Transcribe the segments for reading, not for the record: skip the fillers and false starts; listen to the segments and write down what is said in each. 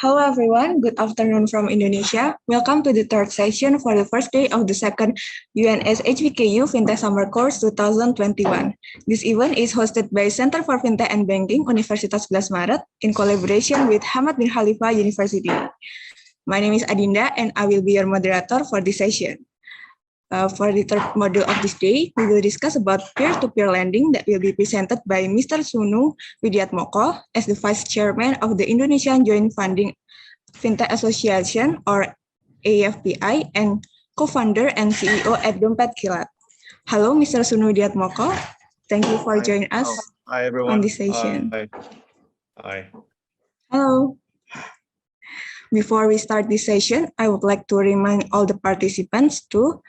Hello everyone, good afternoon from Indonesia. Welcome to the third session for the first day of the second UNS HVKU Fintech Summer Course 2021. This event is hosted by Center for Fintech and Banking, Universitas 11 Maret, in collaboration with Hamad bin Khalifa University. My name is Adinda and I will be your moderator for this session. For the third module of this day, we will discuss about peer-to-peer lending that will be presented by Mr. Sunu Widyatmoko as the Vice Chairman of the Indonesian Joint Funding Fintech Association or AFPI and co-founder and CEO at Dompet Kilat. Hello, Mr. Sunu Widyatmoko. Thank you for joining us Hi, everyone. on this session. Hi. Hello. Before we start this session, I would like to remind all the participants to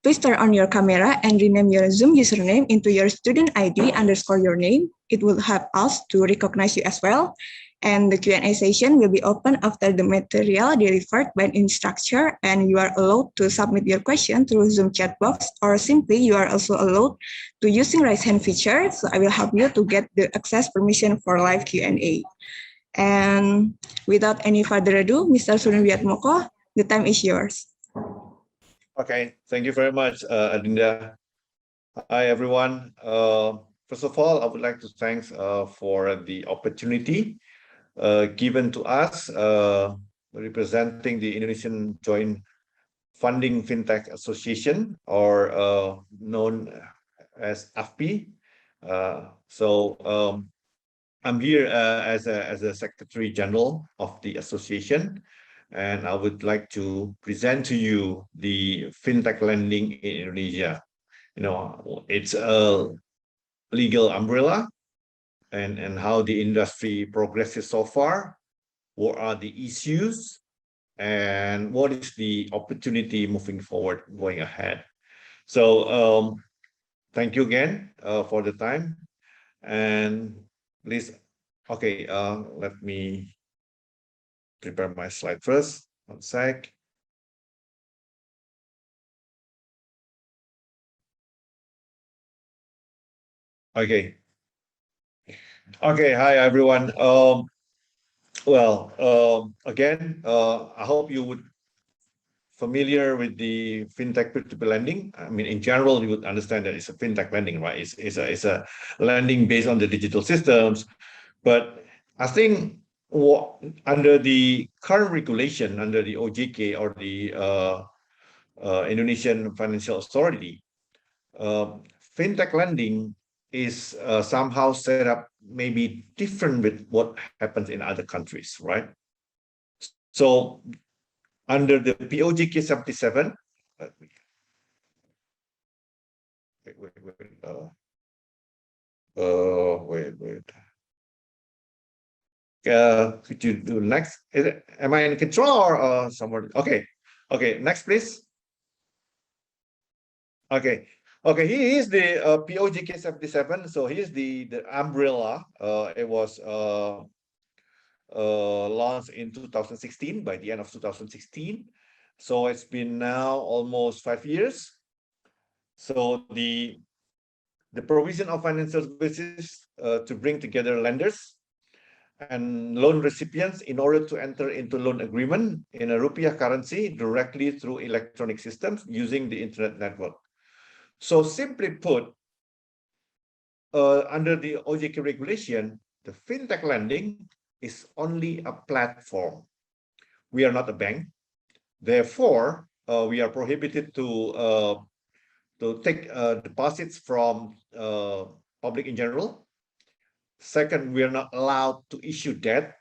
please turn on your camera and rename your Zoom username into your student ID _ your name. It will help us to recognize you as well. And the Q&A session will be open after the material delivered by an instructor, and you are allowed to submit your question through Zoom chat box, or simply you are also allowed to using raise hand feature. So I will help you to get the access permission for live Q&A. And without any further ado, Mr. Sunu Widyatmoko, the time is yours. Okay, thank you very much, Adinda. Hi, everyone. First of all, I would like to thank for the opportunity given to us representing the Indonesian Joint Funding Fintech Association, or known as AFPI. I'm here as a Secretary General of the association, and I would like to present to you the fintech lending in Indonesia. It's a legal umbrella and how the industry progresses so far, what are the issues, and what is the opportunity moving forward, going ahead. So thank you again for the time, and please, okay, let me prepare my slide first. One sec. Okay. Hi, everyone. Again, I hope you would familiar with the fintech peer-to-peer lending. I mean, in general, you would understand that it's a fintech lending, right? It's a lending based on the digital systems. But I think under the current regulation, under the OJK or the Indonesian Financial Authority, fintech lending is somehow set up maybe different with what happens in other countries, right? So under the POJK 77, wait. Could you do next? Am I in control or somewhere? Okay, next, please. Okay, here is the POJK 77. So here's the umbrella. It was launched in 2016, by the end of 2016. So it's been now almost 5 years. So the provision of financial services to bring together lenders and loan recipients in order to enter into loan agreement in a rupiah currency directly through electronic systems using the internet network. So simply put, under the OJK regulation, the fintech lending is only a platform. We are not a bank. Therefore, we are prohibited to take deposits from public in general. Second, we are not allowed to issue debt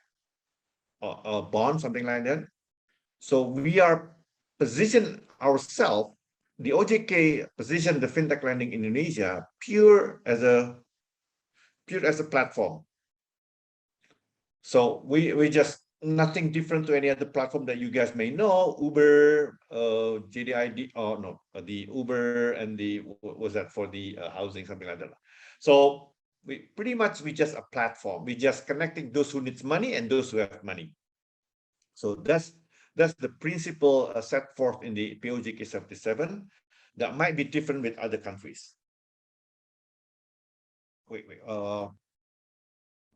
or bond, something like that. So we are positioned ourselves, the OJK positioned the fintech lending in Indonesia pure as a platform. So we just nothing different to any other platform that you guys may know, Uber, JDID, no, the Uber and the, what was that for the housing, something like that. So we just a platform. We just connecting those who needs money and those who have money. So that's the principle set forth in the POJK 77 that might be different with other countries. Wait,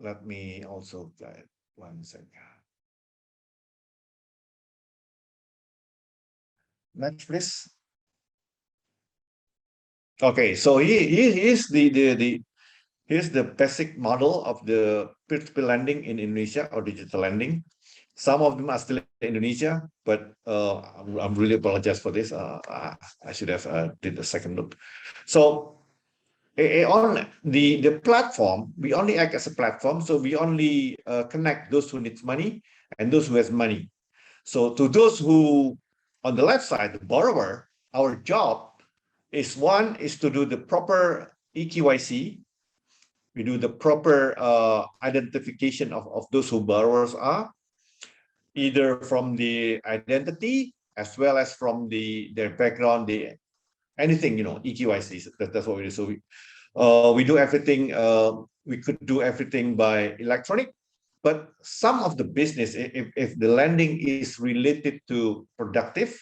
let me also one second. Next, please. Okay, so here's here's the basic model of the peer-to-peer lending in Indonesia or digital lending. Some of them are still in Indonesia, but I'm really apologize for this. I should have did the second look. So on the platform, we only act as a platform. So we only connect those who needs money and those who has money. So to those who, on the left side, the borrower, our job is one is to do the proper EKYC. We do the proper identification of those who borrowers are, either from the identity as well as from their background, anything, EKYC. That's what we do. So we do everything. We could do everything by electronic, but some of the business, if the lending is related to productive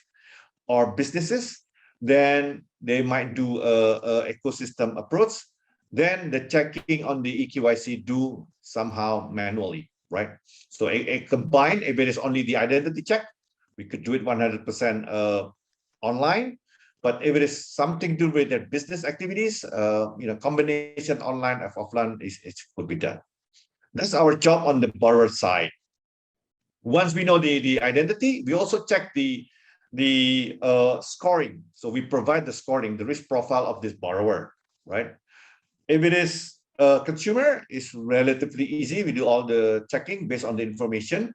or businesses, then they might do a ecosystem approach. Then the checking on the EKYC do somehow manually, right? So a combined, if it is only the identity check, we could do it 100% online. But if it is something to do with their business activities, combination online and offline it could be done. That's our job on the borrower side. Once we know the identity, we also check the scoring. So we provide the scoring, the risk profile of this borrower, right? If it is a consumer, it's relatively easy. We do all the checking based on the information.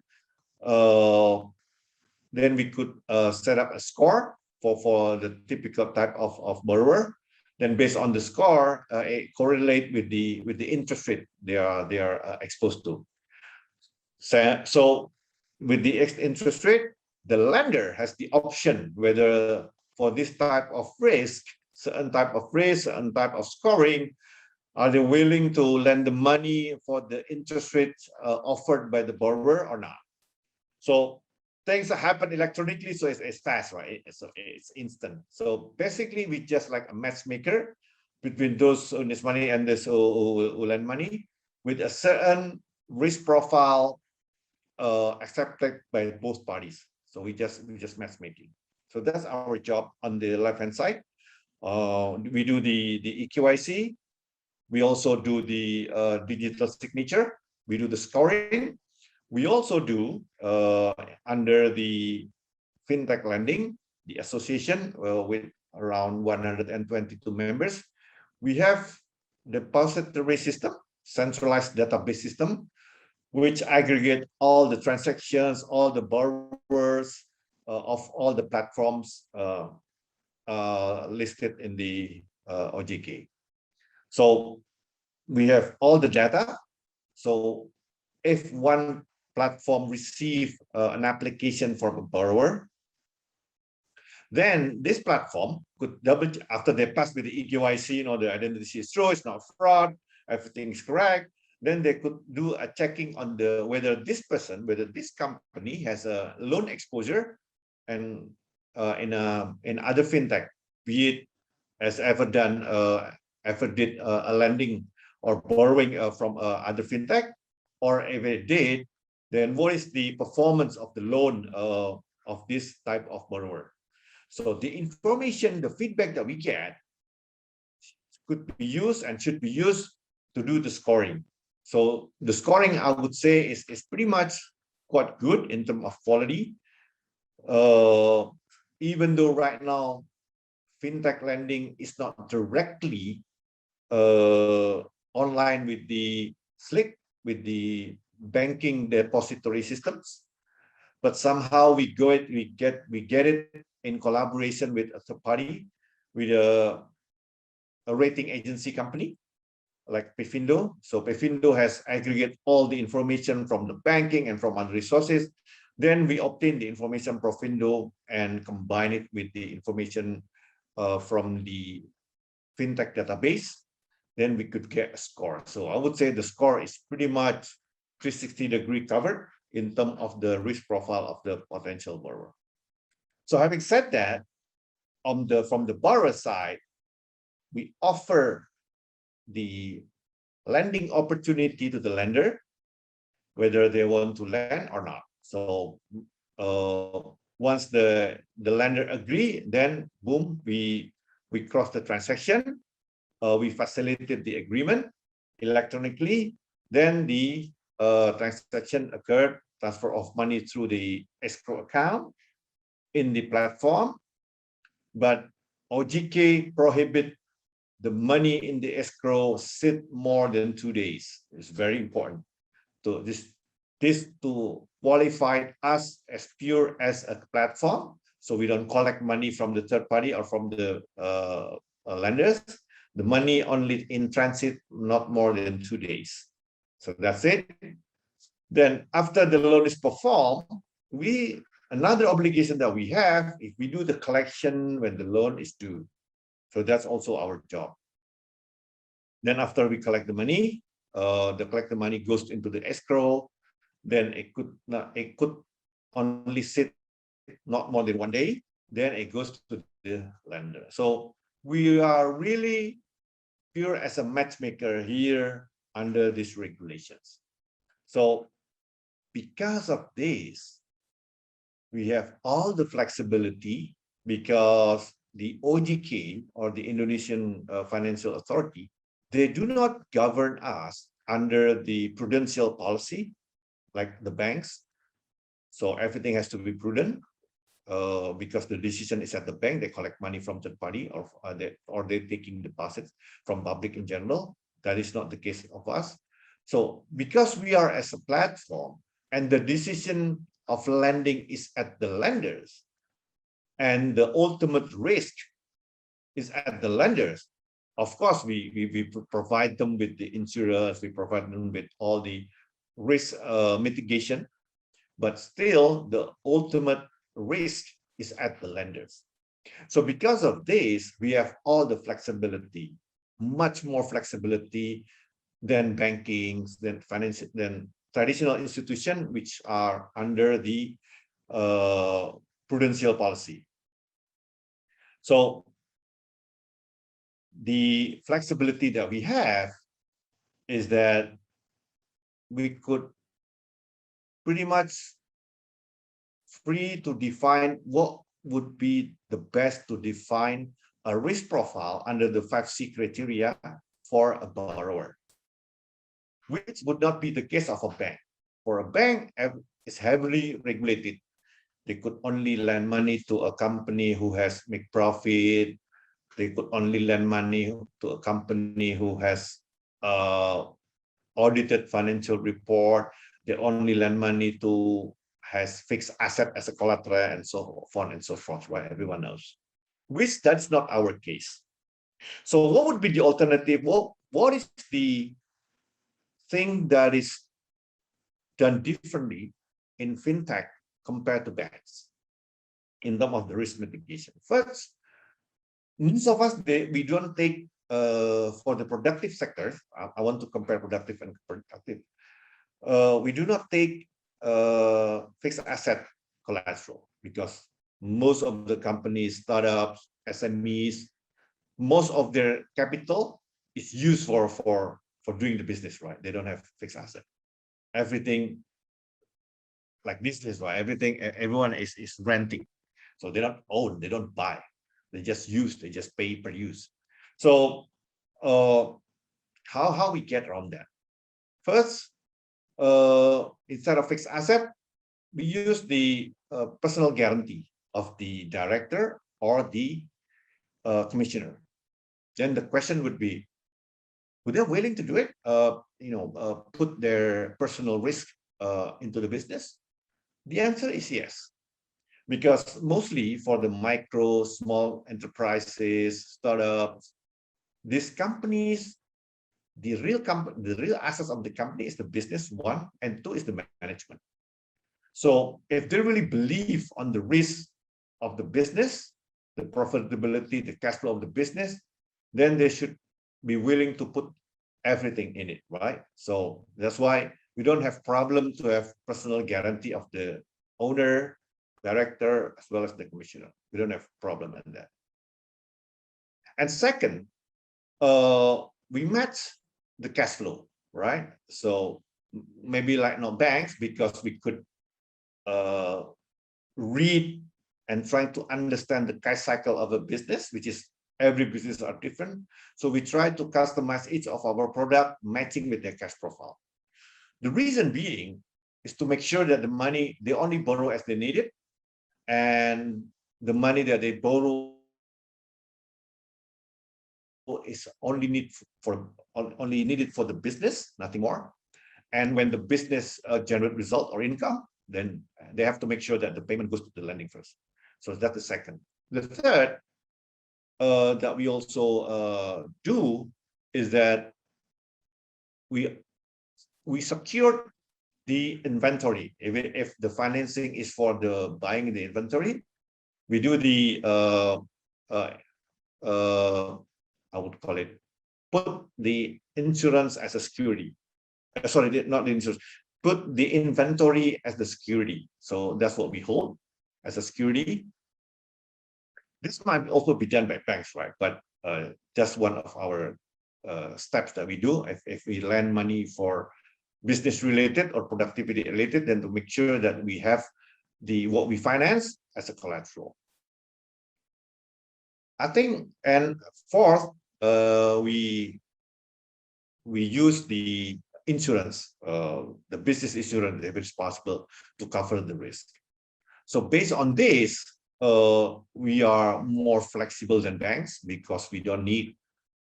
Then we could set up a score for the typical type of borrower. Then based on the score, it correlate with the interest rate they are exposed to. So with the interest rate, the lender has the option whether for this type of risk, certain type of scoring, are they willing to lend the money for the interest rate offered by the borrower or not? So things happen electronically, so it's fast, right? So it's instant. So basically, we just like a matchmaker between those who need money and those who lend money with a certain risk profile accepted by both parties. So we just matchmaking. So that's our job on the left-hand side. We do the EKYC. We also do the digital signature. We do the scoring. We also do under the fintech lending, the association with around 122 members. We have depository system, centralized database system, which aggregate all the transactions, all the borrowers of all the platforms listed in the OJK. So we have all the data. So if one platform receive an application from a borrower, then this platform could double after they pass with the EKYC, the identity is true, it's not fraud, everything is correct. Then they could do a checking on whether this company has a loan exposure, and in other fintech, be it has ever did a lending or borrowing from other fintech, or if it did, then what is the performance of the loan of this type of borrower? So the information, the feedback that we get could be used and should be used to do the scoring. So the scoring, I would say, is pretty much quite good in terms of quality. Even though right now, fintech lending is not directly online with the SLIC, with the banking depository systems, but somehow we get it in collaboration with a third party, with a rating agency company like Pefindo. So Pefindo has aggregate all the information from the banking and from other resources. Then we obtain the information from Pefindo and combine it with the information from the fintech database. Then we could get a score. So I would say the score is pretty much 360-degree covered in terms of the risk profile of the potential borrower. So having said that, from the borrower side, we offer the lending opportunity to the lender, whether they want to lend or not. So Once the lender agree, then boom, we cross the transaction. We facilitate the agreement electronically. Then the transaction occurred, transfer of money through the escrow account in the platform. But OJK prohibit the money in the escrow sit more than 2 days. It's very important. So this to qualify us as pure as a platform, so we don't collect money from the third party or from the lenders. The money only in transit, not more than 2 days. So that's it. Then after the loan is performed, another obligation that we have, if we do the collection when the loan is due. So that's also our job. Then after we collect the money, the collected money goes into the escrow. Then it could only sit not more than 1 day. Then it goes to the lender. So we are really pure as a matchmaker here under these regulations. So because of this, we have all the flexibility, because the OJK, or the Indonesian Financial Authority, they do not govern us under the prudential policy like the banks. So everything has to be prudent, because the decision is at the bank. They collect money from third party, or they're taking deposits from public in general. That is not the case of us. So because we are as a platform, and the decision of lending is at the lenders, and the ultimate risk is at the lenders, of course, we provide them with the insurance, we provide them with all the risk mitigation, but still the ultimate risk is at the lenders. So because of this, we have all the flexibility, much more flexibility than banking, than financial, than traditional institutions which are under the prudential policy. So the flexibility that we have is that we could pretty much free to define what would be the best to define a risk profile under the 5C criteria for a borrower, which would not be the case of a bank. For a bank, it's heavily regulated. They could only lend money to a company who has make profit. They could only lend money to a company who has audited financial report. They only lend money to has fixed asset as a collateral, and so on and so forth, right? Everyone knows. Which that's not our case. So what would be the alternative? Well, what is the thing that is done differently in fintech compared to banks in terms of the risk mitigation? First, most of us, we don't take for the productive sectors. I want to compare productive and productive. We do not take fixed asset collateral, because most of the companies, startups, SMEs, most of their capital is used for doing the business, right? They don't have fixed asset. Everything like this is right. Everyone is renting, so they don't own, they don't buy, they just use, they just pay per use. So how we get around that? First, instead of fixed asset, we use the personal guarantee of the director or the commissioner. Then the question would be, would they willing to do it? Put their personal risk into the business? The answer is yes, because mostly for the micro, small enterprises, startups, these companies, the real assets of the company is the business, one, and two is the management. So if they really believe on the risk of the business, the profitability, the cash flow of the business, then they should be willing to put everything in it, right? So that's why we don't have problem to have personal guarantee of the owner, director, as well as the commissioner. We don't have problem in that. And second, we match the cash flow, right? So maybe like no banks, because we could read and trying to understand the cash cycle of a business, which is every business are different. So we try to customize each of our product matching with their cash profile. The reason being is to make sure that the money, they only borrow as they need it, and the money that they borrow is only needed for the business, nothing more. And when the business generate result or income, then they have to make sure that the payment goes to the lending first. So that's the second. The third that we also do is that we secure the inventory. If the financing is for the buying the inventory, we do the I would call it, put the insurance as a security. Sorry, not the insurance. Put the inventory as the security. So that's what we hold as a security. This might also be done by banks, right? But just one of our steps that we do. If we lend money for business related or productivity related, then to make sure that we have what we finance as a collateral. I think, and fourth, we use the insurance, the business insurance, if it's possible, to cover the risk. So based on this, we are more flexible than banks because we don't need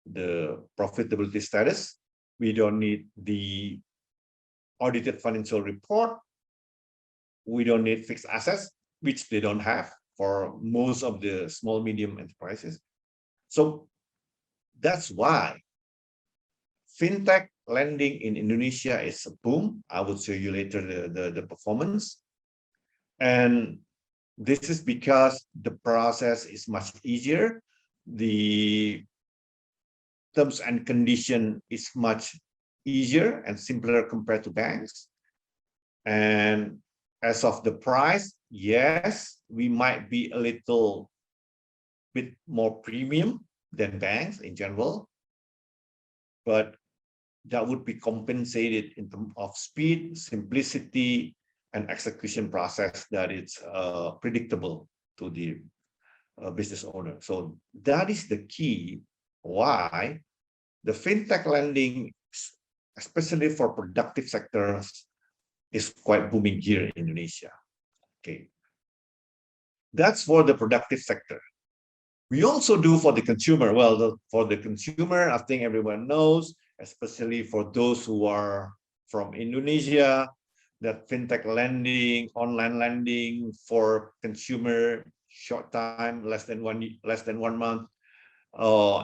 the profitability status. We don't need the audited financial report. We don't need fixed assets, which they don't have for most of the small, medium enterprises. So that's why fintech lending in Indonesia is a boom. I will show you later the performance. And this is because the process is much easier. The terms and condition is much easier and simpler compared to banks. And as of the price, yes, we might be a little bit more premium than banks in general, but that would be compensated in terms of speed, simplicity, and execution process that is predictable to the business owner. So that is the key why the fintech lending, especially for productive sectors, is quite booming here in Indonesia. Okay, that's for the productive sector. We also do for the consumer. Well, for the consumer, I think everyone knows, especially for those who are from Indonesia, that fintech lending, online lending for consumer, short time, less than 1 month,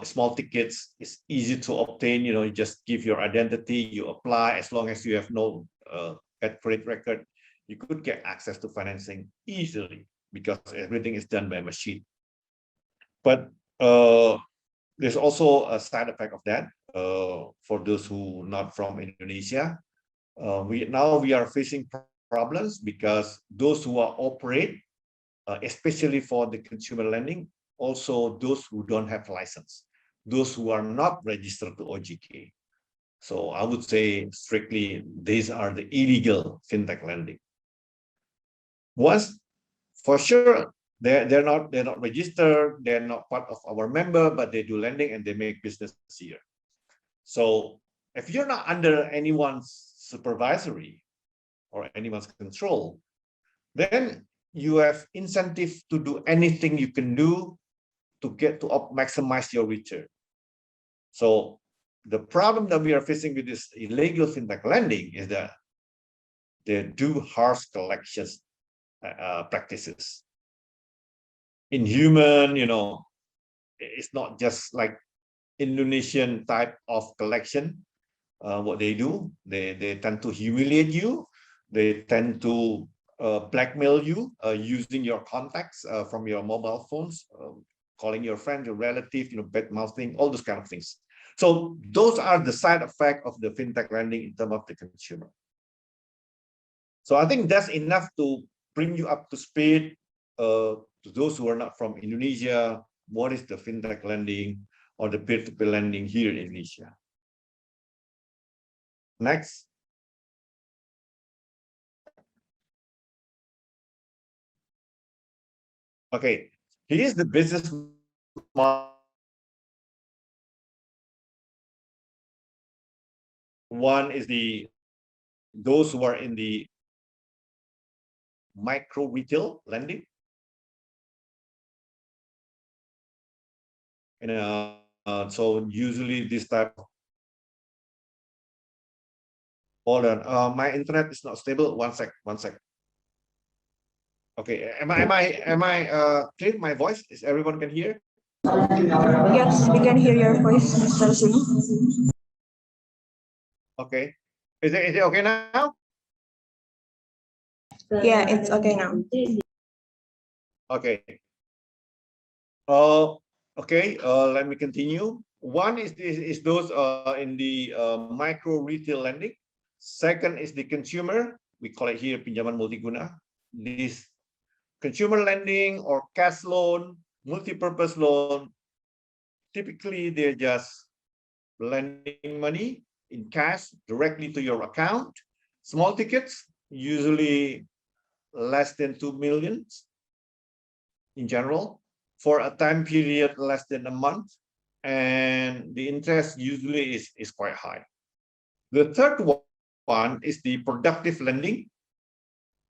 small tickets is easy to obtain. You know, you just give your identity, you apply. As long as you have no bad credit record, you could get access to financing easily because everything is done by machine. But there's also a side effect of that for those who are not from Indonesia. We are facing problems because those who are operate, especially for the consumer lending, also those who don't have license, those who are not registered to OJK. So I would say strictly, these are the illegal fintech lending. Once, for sure, they're not registered, they're not part of our member, but they do lending and they make business here. So if you're not under anyone's supervisory or anyone's control, then you have incentive to do anything you can do to maximize your return. So the problem that we are facing with this illegal fintech lending is that they do harsh collections practices. Inhuman, you know, it's not just like Indonesian type of collection. What they do, they tend to humiliate you. They tend to blackmail you using your contacts from your mobile phones, calling your friend, your relative, you know, bad mouthing, all those kind of things. So those are the side effect of the fintech lending in terms of the consumer. So I think that's enough to bring you up to speed. To those who are not from Indonesia, what is the fintech lending or the peer-to-peer lending here in Indonesia? Next. Okay, here's the business model. One is those who are in the micro retail lending. So usually this type of, hold on, my internet is not stable. One sec. Okay, am I clear my voice? Is everyone can hear? Yes, we can hear your voice, Mr. Sunu. Okay. Is it okay now? Yeah, it's okay now. Okay. Okay, let me continue. One is those in the micro retail lending. Second is the consumer. We call it here pinjaman multiguna. This consumer lending or cash loan, multi-purpose loan. Typically, they're just lending money in cash directly to your account. Small tickets, usually less than 2 million in general, for a time period less than a month, and the interest usually is quite high. The third one is the productive lending.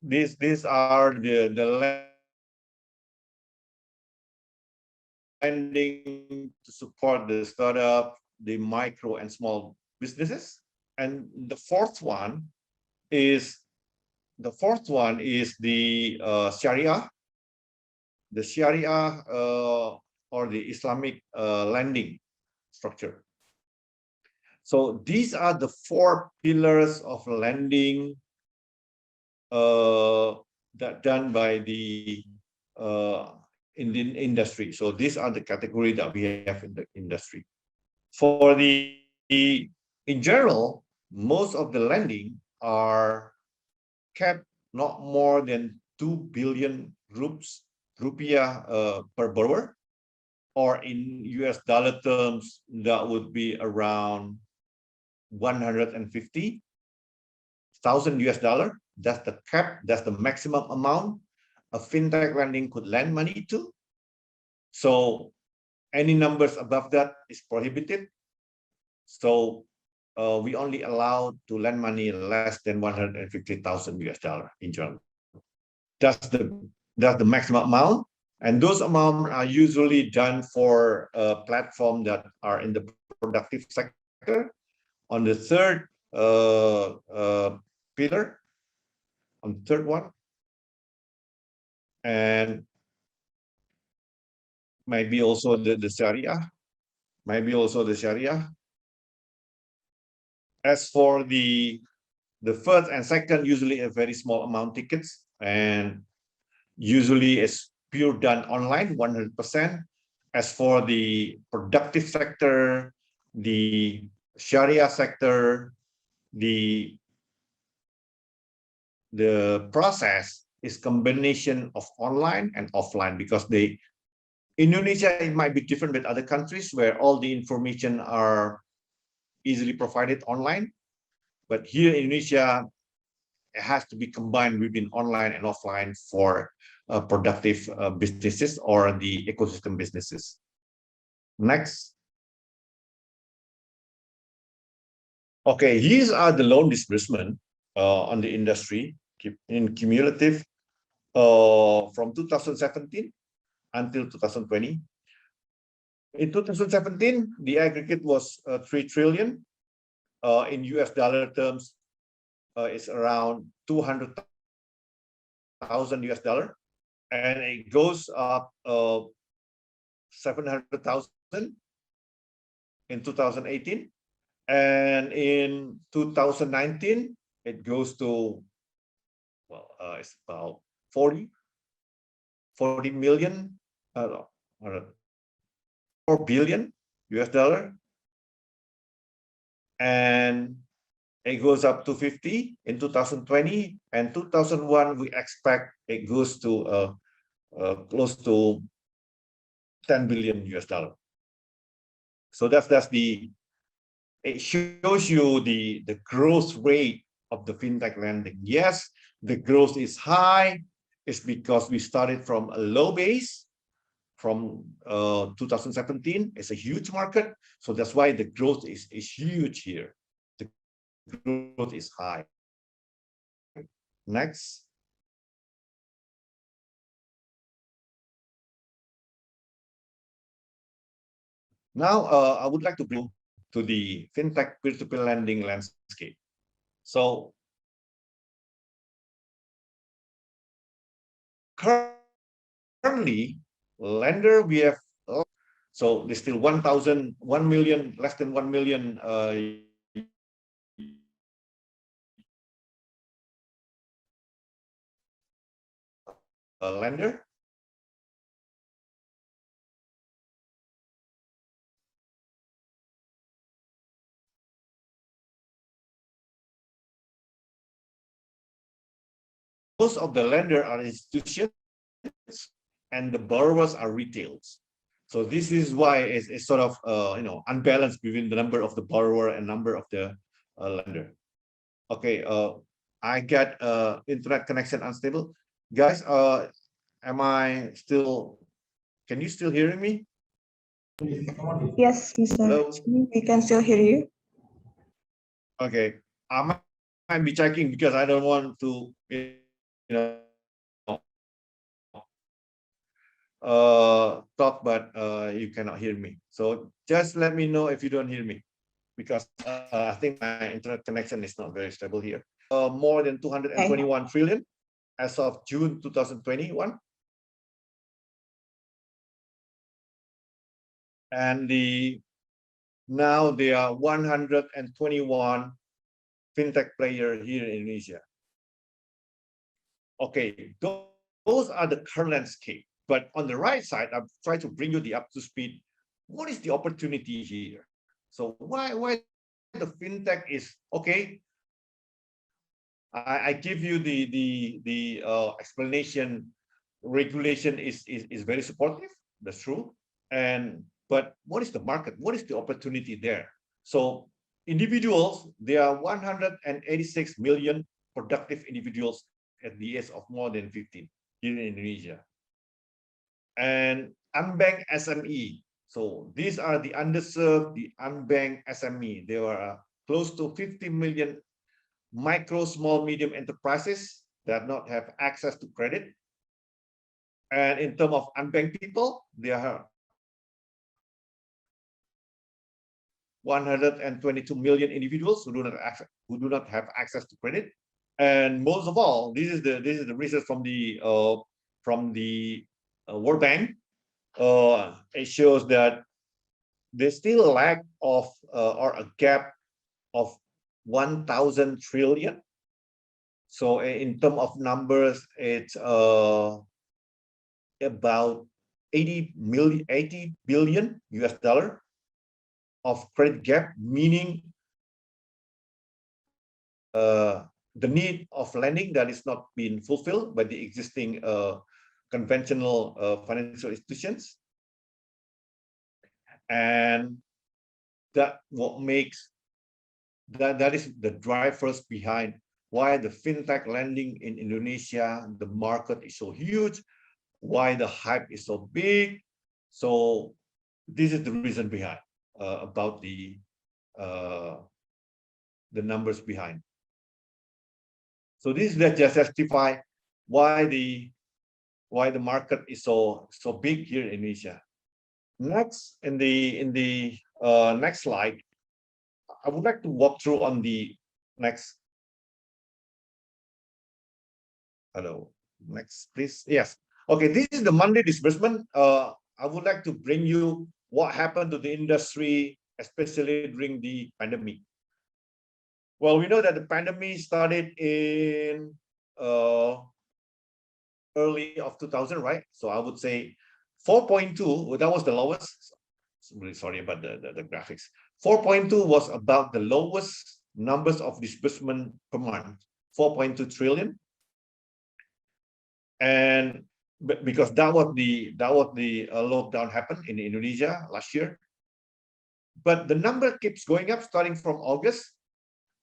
These are the lending to support the startup, the micro and small businesses. And the fourth one is the Sharia, the Sharia or the Islamic lending structure. So these are the four pillars of lending that done by the Indian industry. So these are the category that we have in the industry. For in general, most of the lending are kept not more than 2 billion rupiah per borrower, or in US dollar terms, that would be around 150,000 US dollar. That's the cap, that's the maximum amount a fintech lending could lend money to. So any numbers above that is prohibited. So we only allow to lend money less than 150,000 US dollar in general. That's the maximum amount. And those amounts are usually done for a platform that are in the productive sector. On the third pillar, on the third one, and maybe also the Sharia, As for the first and second, usually a very small amount tickets, and usually it's pure done online, 100%. As for the productive sector, the Sharia sector, the process is combination of online and offline, because Indonesia, it might be different with other countries where all the information are easily provided online. But here in Indonesia, it has to be combined between online and offline for productive businesses or the ecosystem businesses. Next. Okay, these are the loan disbursement on the industry in cumulative from 2017 until 2020. In 2017, the aggregate was 3 trillion. In US dollar terms, it's around 200,000 US dollar, and it goes up 700,000 in 2018, and in 2019 it goes to, well, it's about 40 million, 4 billion US dollar, and it goes up to 50 in 2020, and 2001 we expect it goes to close to 10 billion US dollar. So that's it shows you the growth rate of the fintech lending. Yes, the growth is high. is because we started from a low base from 2017. It's a huge market, so that's why the growth is huge here. The growth is high. Next. Now, I would like to bring to the fintech peer-to-peer lending landscape. So currently, lender we have, so there's still 1 million, less than 1 million lender. Most of the lender are institutions and the borrowers are retails. So this is why it's sort of unbalanced between the number of the borrower and number of the lender. Okay, I get internet connection unstable. Guys, am I still, can you still hear me? Yes, Mr. Hello? We can still hear you. Okay, I might be checking because I don't want to, talk, but you cannot hear me. So just let me know if you don't hear me, because I think my internet connection is not very stable here. More than 221 trillion as of June 2021. And now there are 121 fintech players here in Indonesia. Okay, those are the current landscape. But on the right side, I've tried to bring you the up to speed. What is the opportunity here? So why the fintech is okay? I give you the explanation. Regulation is very supportive. That's true. But what is the market? What is the opportunity there? So individuals, there are 186 million productive individuals at the age of more than 15 here in Indonesia. And unbanked SME. So these are the underserved, the unbanked SME. There are close to 50 million micro, small, medium enterprises that not have access to credit. And in terms of unbanked people, there are 122 million individuals who do not have access to credit. And most of all, this is the research from the World Bank. It shows that there's still a lack of or a gap of 1,000 trillion. So in terms of numbers, it's about 80 billion US dollar of credit gap, meaning the need of lending that is not being fulfilled by the existing conventional financial institutions. And that what makes that is the drivers behind why the fintech lending in Indonesia, the market is so huge, why the hype is so big. So this is the reason behind about the numbers behind. So this is just justify why the market is so big here in Indonesia. Next, in the next slide, I would like to walk through on the next. Hello, next, please. Yes. Okay, this is the Monday disbursement. I would like to bring you what happened to the industry, especially during the pandemic. Well, we know that the pandemic started in early of 2000, right? So I would say 4.2, that was the lowest. I'm really sorry about the graphics. 4.2 was about the lowest numbers of disbursement per month, 4.2 trillion. And because that was the lockdown happened in Indonesia last year. But the number keeps going up starting from August.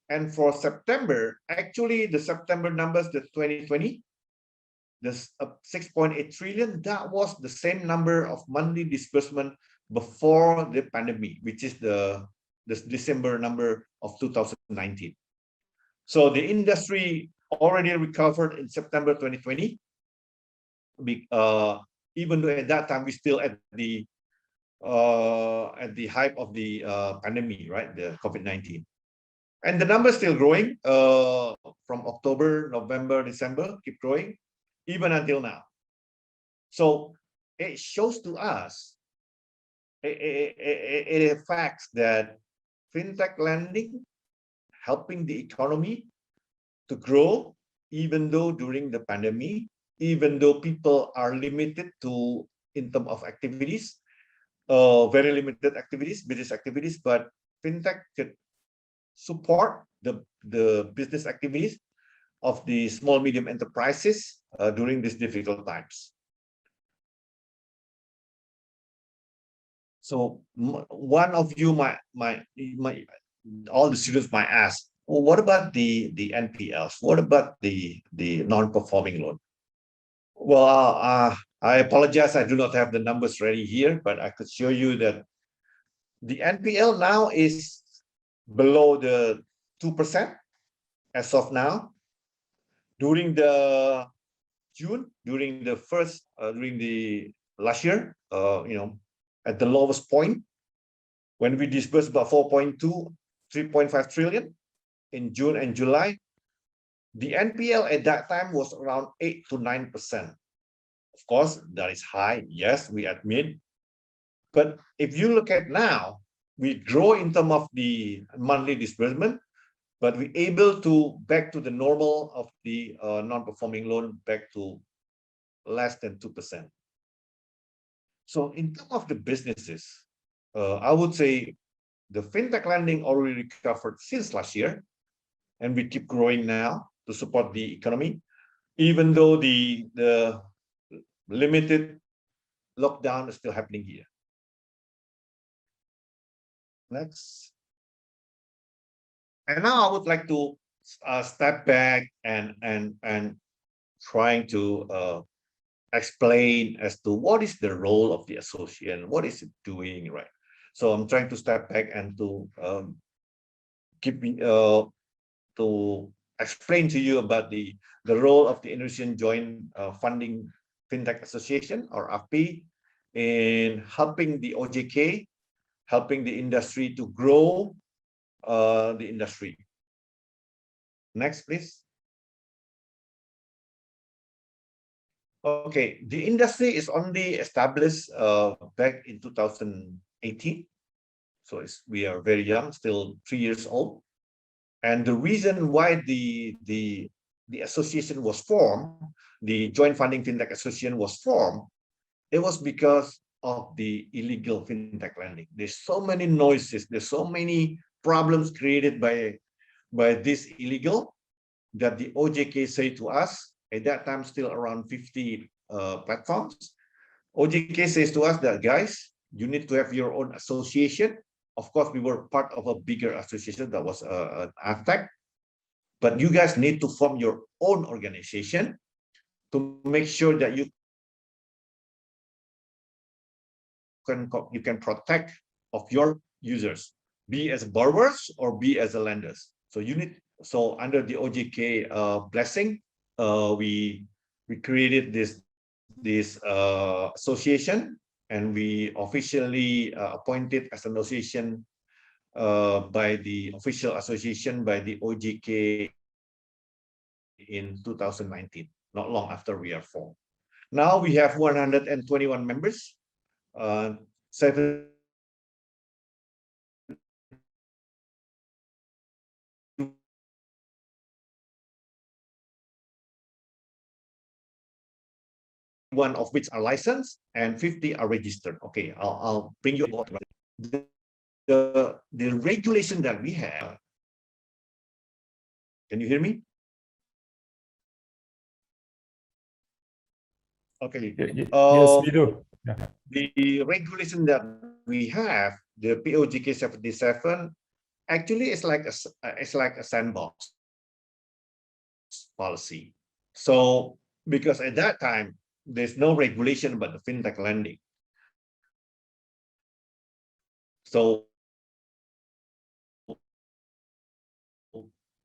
And for September, actually the September numbers, the 2020, this 6.8 trillion, that was the same number of monthly disbursement before the pandemic, which is the December number of 2019. So the industry already recovered in September 2020. Even though at that time we still at the height of the pandemic, right? The COVID-19. And the number is still growing from October, November, December, keep growing, even until now. So it shows to us, it facts that fintech lending helping the economy to grow, even though during the pandemic, even though people are limited to in terms of activities, very limited activities, business activities, but fintech could support the business activities of the small medium enterprises during these difficult times. So one of you all the students might ask, well, what about the NPLs? What about the non-performing loan? Well, I apologize, I do not have the numbers ready here, but I could show you that the NPL now is below the 2% as of now. During the June, during the last year, at the lowest point, when we disbursed about 3.5 trillion in June and July, the NPL at that time was around 8 to 9%. Of course, that is high. Yes, we admit. But if you look at now, we grow in terms of the monthly disbursement, but we're able to back to the normal of the non-performing loan back to less than 2%. So in terms of the businesses, I would say the fintech lending already recovered since last year, and we keep growing now to support the economy, even though the limited lockdown is still happening here. Next. And now I would like to step back and trying to explain as to what is the role of the association, what is it doing, right? So I'm trying to step back and to to explain to you about the role of the Indonesian Joint Funding Fintech Association, or AFPI, in helping the OJK, helping the industry to grow the industry. Next, please. Okay, the industry is only established back in 2018. So we are very young, still 3 years old. And the reason why the association was formed, the Joint Funding Fintech Association was formed, it was because of the illegal fintech lending. There's so many noises, there's so many problems created by this illegal, that the OJK say to us, at that time still around 50 platforms. OJK says to us that, guys, you need to have your own association. Of course, we were part of a bigger association that was an AFPI, but you guys need to form your own organization to make sure that you can protect of your users, be as borrowers or be as a lenders. So under the OJK blessing, we created this association, and we officially appointed as an association by the official association by the OJK in 2019, not long after we are formed. Now we have 121 members, 7 one of which are licensed and 50 are registered. Okay, I'll bring you about the regulation that we have. Can you hear me? Okay. Yes, we do. Yeah. The regulation that we have, the POJK 77, actually is like a sandbox policy. So because at that time, there's no regulation about the fintech lending. So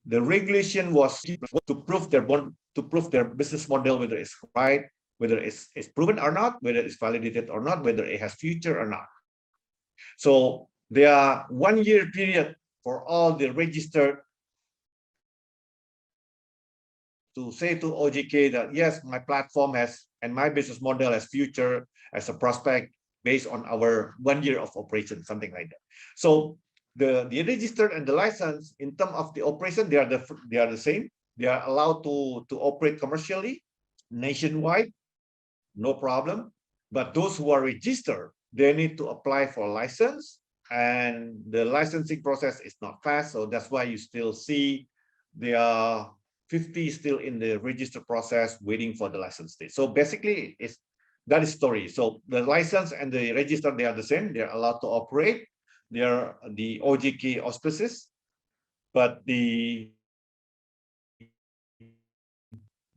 the regulation was to prove their business model, whether it's right, whether it's proven or not, whether it's validated or not, whether it has future or not. So there are 1 year period for all the registered to say to OJK that yes, my platform has and my business model has future as a prospect based on our 1 year of operation, something like that. So the registered and the license in terms of the operation, they are the same. They are allowed to operate commercially nationwide, no problem. But those who are registered, they need to apply for a license, and the licensing process is not fast. So that's why you still see there are 50 still in the register process waiting for the license state. So basically, that is story. So the license and the register, they are the same. They're allowed to operate. They are the OJK auspices, but the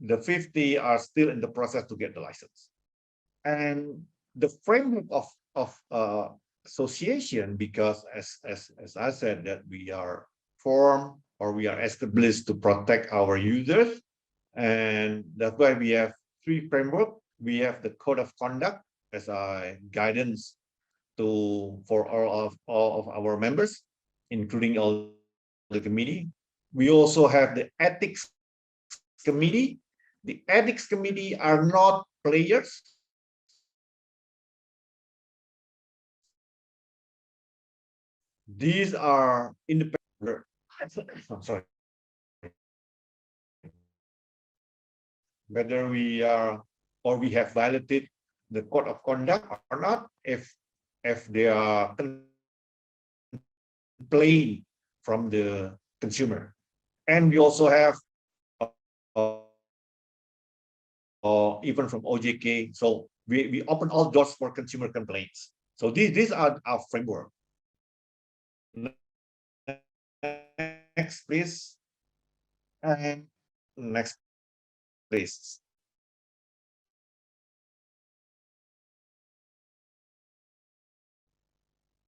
50 are still in the process to get the license. And the framework of association, because as I said, that we are formed or we are established to protect our users, and that's why we have 3 framework. We have the code of conduct as a guidance for all of our members, including all the committee. We also have the ethics committee. The ethics committee are not players. These are independent. I'm sorry. Whether we are or we have violated the code of conduct or not, if they are complained from the consumer, and we also have even from OJK. So we open all doors for consumer complaints. So these are our framework. Next, please. And next, please.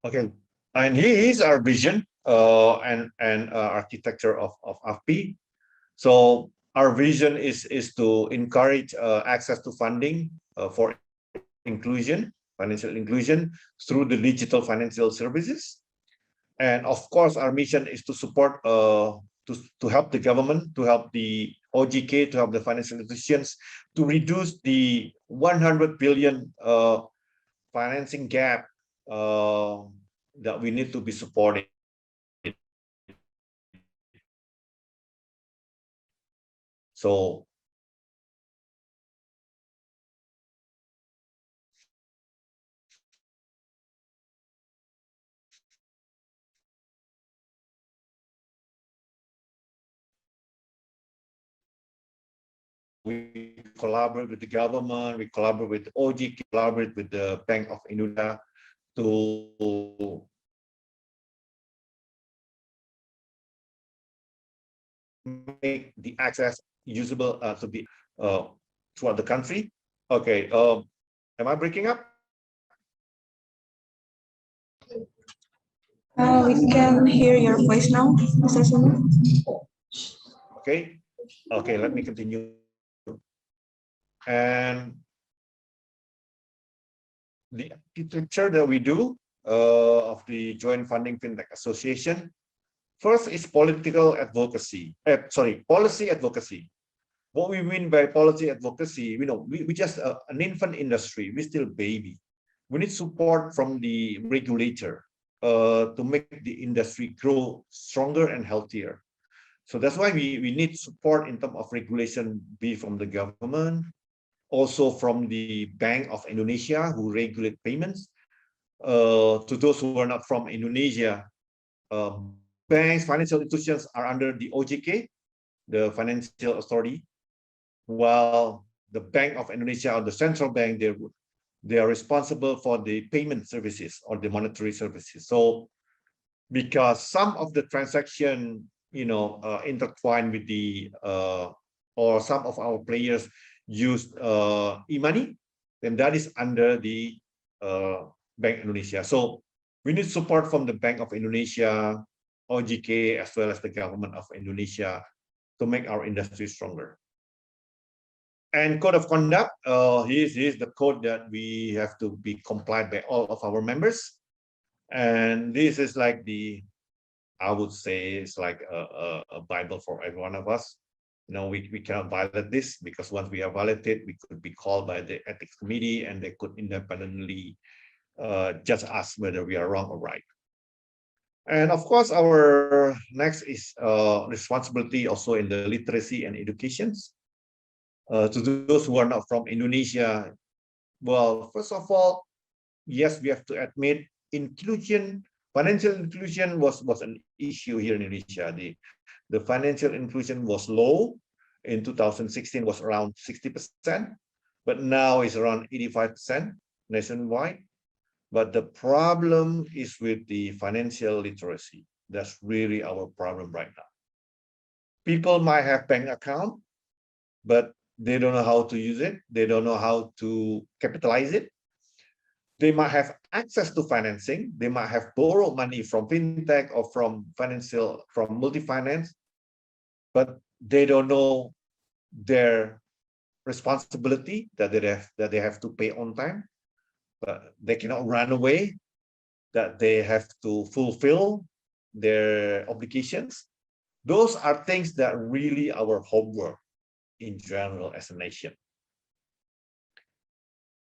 Okay, and here is our vision and architecture of AFPI. So our vision is to encourage access to funding for inclusion, financial inclusion through the digital financial services. And of course, our mission is to support, to help the government, to help the OJK, to help the financial institutions to reduce the 100 billion financing gap that we need to be supported. So we collaborate with the government, we collaborate with OJK, collaborate with the Bank of Indonesia to make the access usable to be throughout the country. Okay, am I breaking up? We can hear your voice now, Mr. Sunu. Okay, let me continue. And the architecture that we do of the Joint Funding FinTech Association, first is political advocacy. Policy advocacy. What we mean by policy advocacy, we just an infant industry. We're still baby. We need support from the regulator to make the industry grow stronger and healthier. So that's why we need support in terms of regulation, be from the government, also from the Bank of Indonesia, who regulate payments. To those who are not from Indonesia, banks, financial institutions are under the OJK, the Financial Authority, while the Bank of Indonesia or the central bank, they are responsible for the payment services or the monetary services. So because some of the transaction intertwined with the or some of our players use e-money, then that is under the Bank Indonesia. So we need support from the Bank of Indonesia, OJK, as well as the government of Indonesia to make our industry stronger. And code of conduct, here's the code that we have to be complied by all of our members. And this is like I would say it's like a Bible for every one of us. We cannot violate this, because once we are violated, we could be called by the ethics committee and they could independently judge us whether we are wrong or right. And of course, our next is responsibility also in the literacy and educations. To those who are not from Indonesia, well, first of all, yes, we have to admit financial inclusion was an issue here in Indonesia. The financial inclusion was low. In 2016 was around 60%, but now it's around 85% nationwide. But the problem is with the financial literacy. That's really our problem right now. People might have bank account, but they don't know how to use it. They don't know how to capitalize it. They might have access to financing. They might have borrowed money from fintech or from multi-finance, but they don't know their responsibility that they have to pay on time, but they cannot run away, that they have to fulfill their obligations. Those are things that really our homework in general as a nation.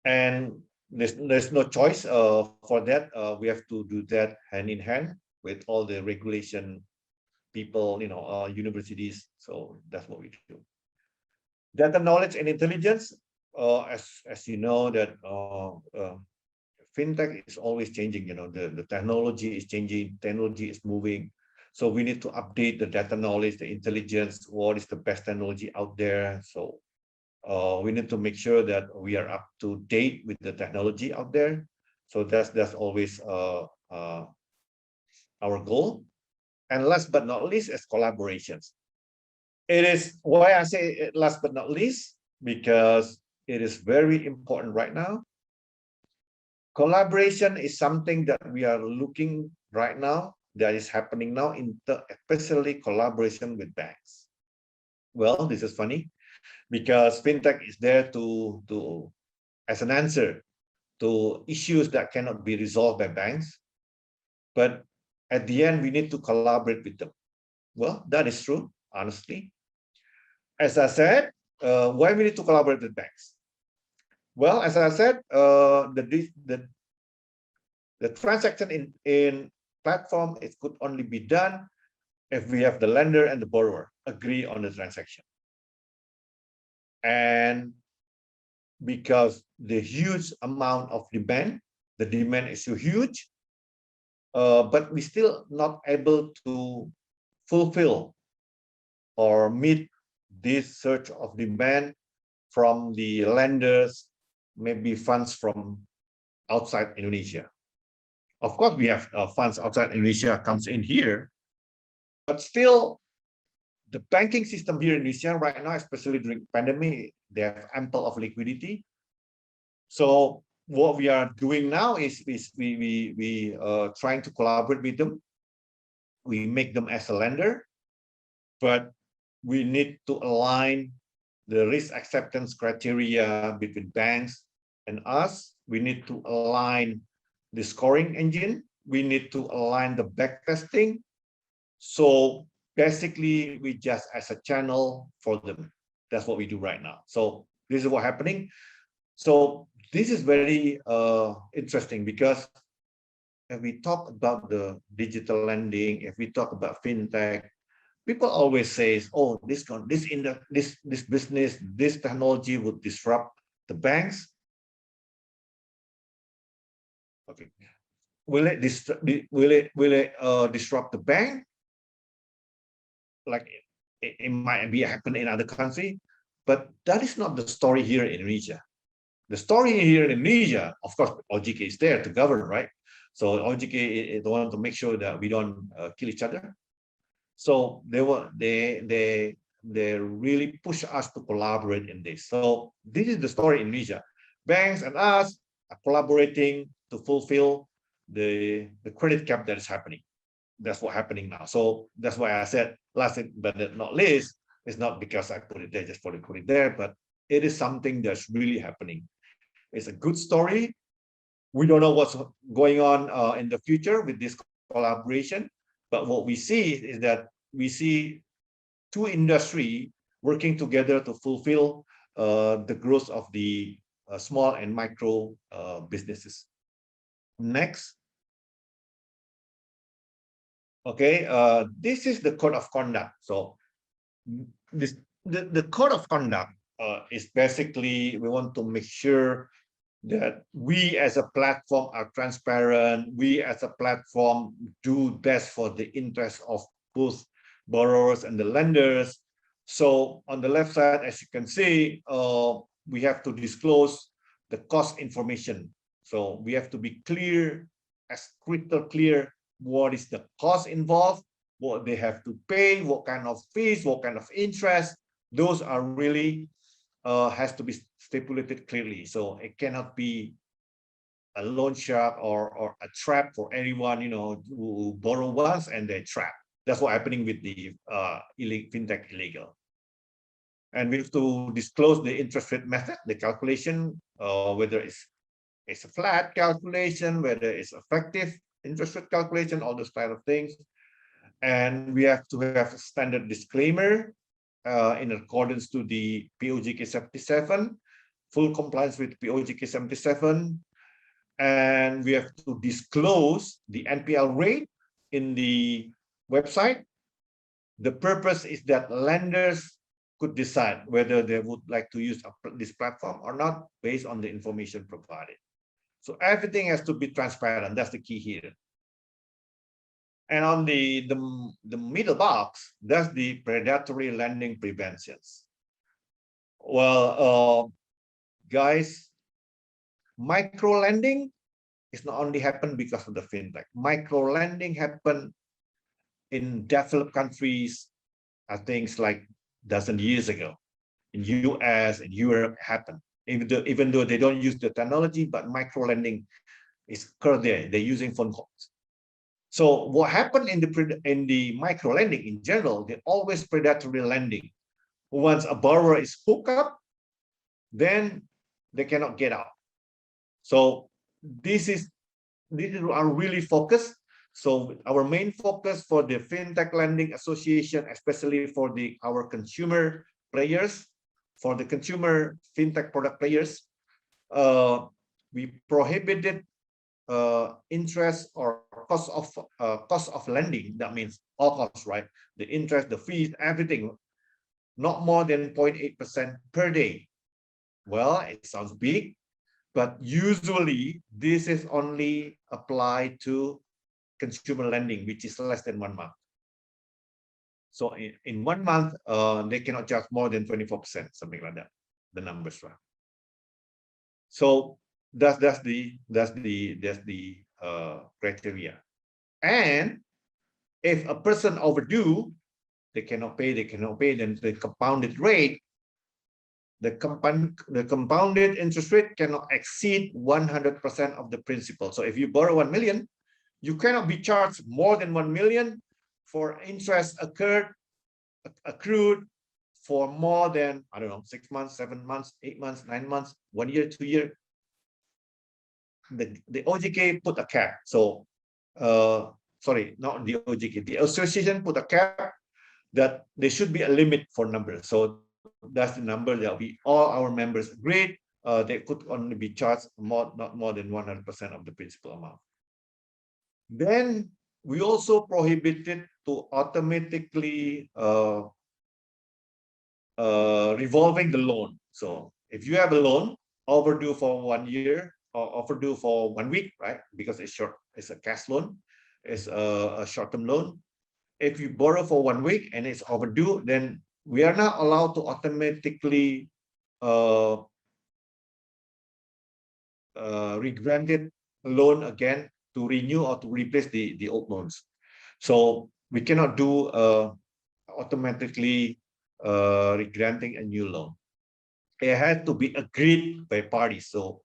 And there's no choice for that. We have to do that hand in hand with all the regulation people, universities. So that's what we do. Data knowledge and intelligence, as you know, that fintech is always changing. The technology is changing, technology is moving. So we need to update the data knowledge, the intelligence, what is the best technology out there. So we need to make sure that we are up to date with the technology out there. So that's always our goal. And last but not least is collaborations. It is why I say last but not least, because it is very important right now. Collaboration is something that we are looking right now, that is happening now, especially collaboration with banks. Well, this is funny, because fintech is there to as an answer to issues that cannot be resolved by banks. But at the end, we need to collaborate with them. Well, that is true, honestly. As I said, why we need to collaborate with banks? Well, as I said, the transaction in platform, it could only be done if we have the lender and the borrower agree on the transaction. And because the huge amount of demand, the demand is so huge, but we still not able to fulfill or meet this surge of demand from the lenders, maybe funds from outside Indonesia. Of course, we have funds outside Indonesia comes in here, but still the banking system here in Indonesia right now, especially during pandemic, they have ample of liquidity. So what we are doing now is we trying to collaborate with them. We make them as a lender, but we need to align the risk acceptance criteria between banks and us. We need to align the scoring engine. We need to align the backtesting. So basically, we just as a channel for them. That's what we do right now. So this is what's happening. So this is very interesting, because if we talk about the digital lending, if we talk about fintech, people always say, "Oh, this business, this technology would disrupt the banks." Okay, will it disrupt the bank? Like it might be happen in other country, but that is not the story here in Indonesia. The story here in Indonesia, of course, OJK is there to govern, right? So OJK they want to make sure that we don't kill each other. So they they really push us to collaborate in this. So this is the story in Indonesia. Banks and us are collaborating to fulfill the credit gap that is happening. That's what's happening now. So that's why I said last but not least, it's not because I put it there just for to put it there, but it is something that's really happening. It's a good story. We don't know what's going on in the future with this collaboration, but what we see is that we see two industry working together to fulfill the growth of the small and micro businesses. Next. Okay, this is the code of conduct. So the code of conduct is basically we want to make sure that we as a platform are transparent. We as a platform do best for the interest of both borrowers and the lenders. So on the left side, as you can see, we have to disclose the cost information. So we have to be clear, as crystal clear, what is the cost involved, what they have to pay, what kind of fees, what kind of interest. Those are really has to be stipulated clearly. So it cannot be a loan shark or a trap for anyone, you know, who borrow once and they trap. That's what's happening with the fintech illegal. And we have to disclose the interest rate method, the calculation, whether it's a flat calculation, whether it's effective interest rate calculation, all those kind of things. And we have to have a standard disclaimer in accordance to the POJK 77, full compliance with POJK 77. And we have to disclose the NPL rate in the website. The purpose is that lenders could decide whether they would like to use this platform or not based on the information provided. So everything has to be transparent. That's the key here. And on the middle box, that's the predatory lending preventions. Well, guys, micro lending is not only happen because of the fintech. Micro lending happen in developed countries, I think like dozen years ago. In US and Europe happened. Even though they don't use the technology, but micro lending is occurred there. They're using phone calls. So what happened in the micro lending in general, they're always predatory lending. Once a borrower is hooked up, then they cannot get out. So this is our really focus. So our main focus for the FinTech Lending Association, especially for our consumer players, for the consumer FinTech product players, we prohibited interest or cost of lending. That means all costs, right? The interest, the fees, everything, not more than 0.8% per day. Well, it sounds big, but usually this is only applied to consumer lending, which is less than 1 month. So in 1 month, they cannot charge more than 24%, something like that. The numbers, right? So that's the criteria. And if a person overdue, they cannot pay, then the compounded rate, the compounded interest rate cannot exceed 100% of the principal. So if you borrow 1 million, you cannot be charged more than 1 million for interest accrued for more than, I don't know, 6 months, 7 months, 8 months, 9 months, 1 year, 2 years. The OJK put a cap. So, sorry, not the OJK, the association put a cap that there should be a limit for numbers. So that's the number that all our members agreed. They could only be charged not more than 100% of the principal amount. Then we also prohibited to automatically revolving the loan. So if you have a loan overdue for 1 year or overdue for 1 week, right? Because it's a cash loan, it's a short-term loan. If you borrow for 1 week and it's overdue, then we are not allowed to automatically re-granted loan again to renew or to replace the old loans. So we cannot do automatically granting a new loan. It has to be agreed by parties. So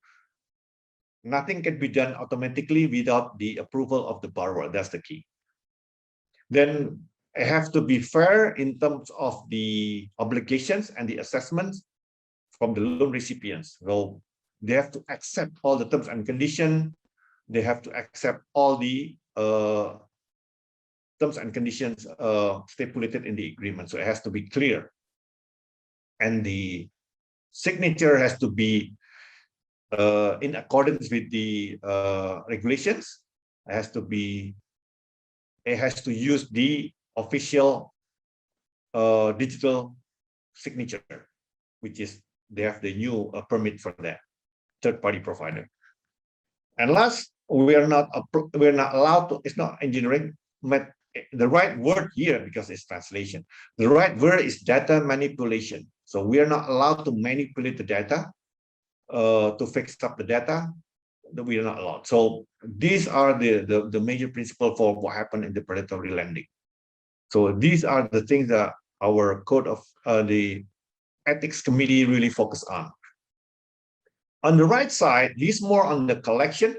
nothing can be done automatically without the approval of the borrower. That's the key. Then it has to be fair in terms of the obligations and the assessments from the loan recipients. So they have to accept all the terms and conditions. They have to accept all the terms and conditions stipulated in the agreement. So it has to be clear. And the signature has to be in accordance with the regulations. It has to use the official digital signature, which is they have the new permit for that third-party provider. And last, we're not allowed to. It's not engineering. The right word here, because it's translation. The right word is data manipulation. So we are not allowed to manipulate the data to fix up the data. That we are not allowed. So these are the major principles for what happened in the predatory lending. So these are the things that our code of the ethics committee really focus on. On the right side, this more on the collection,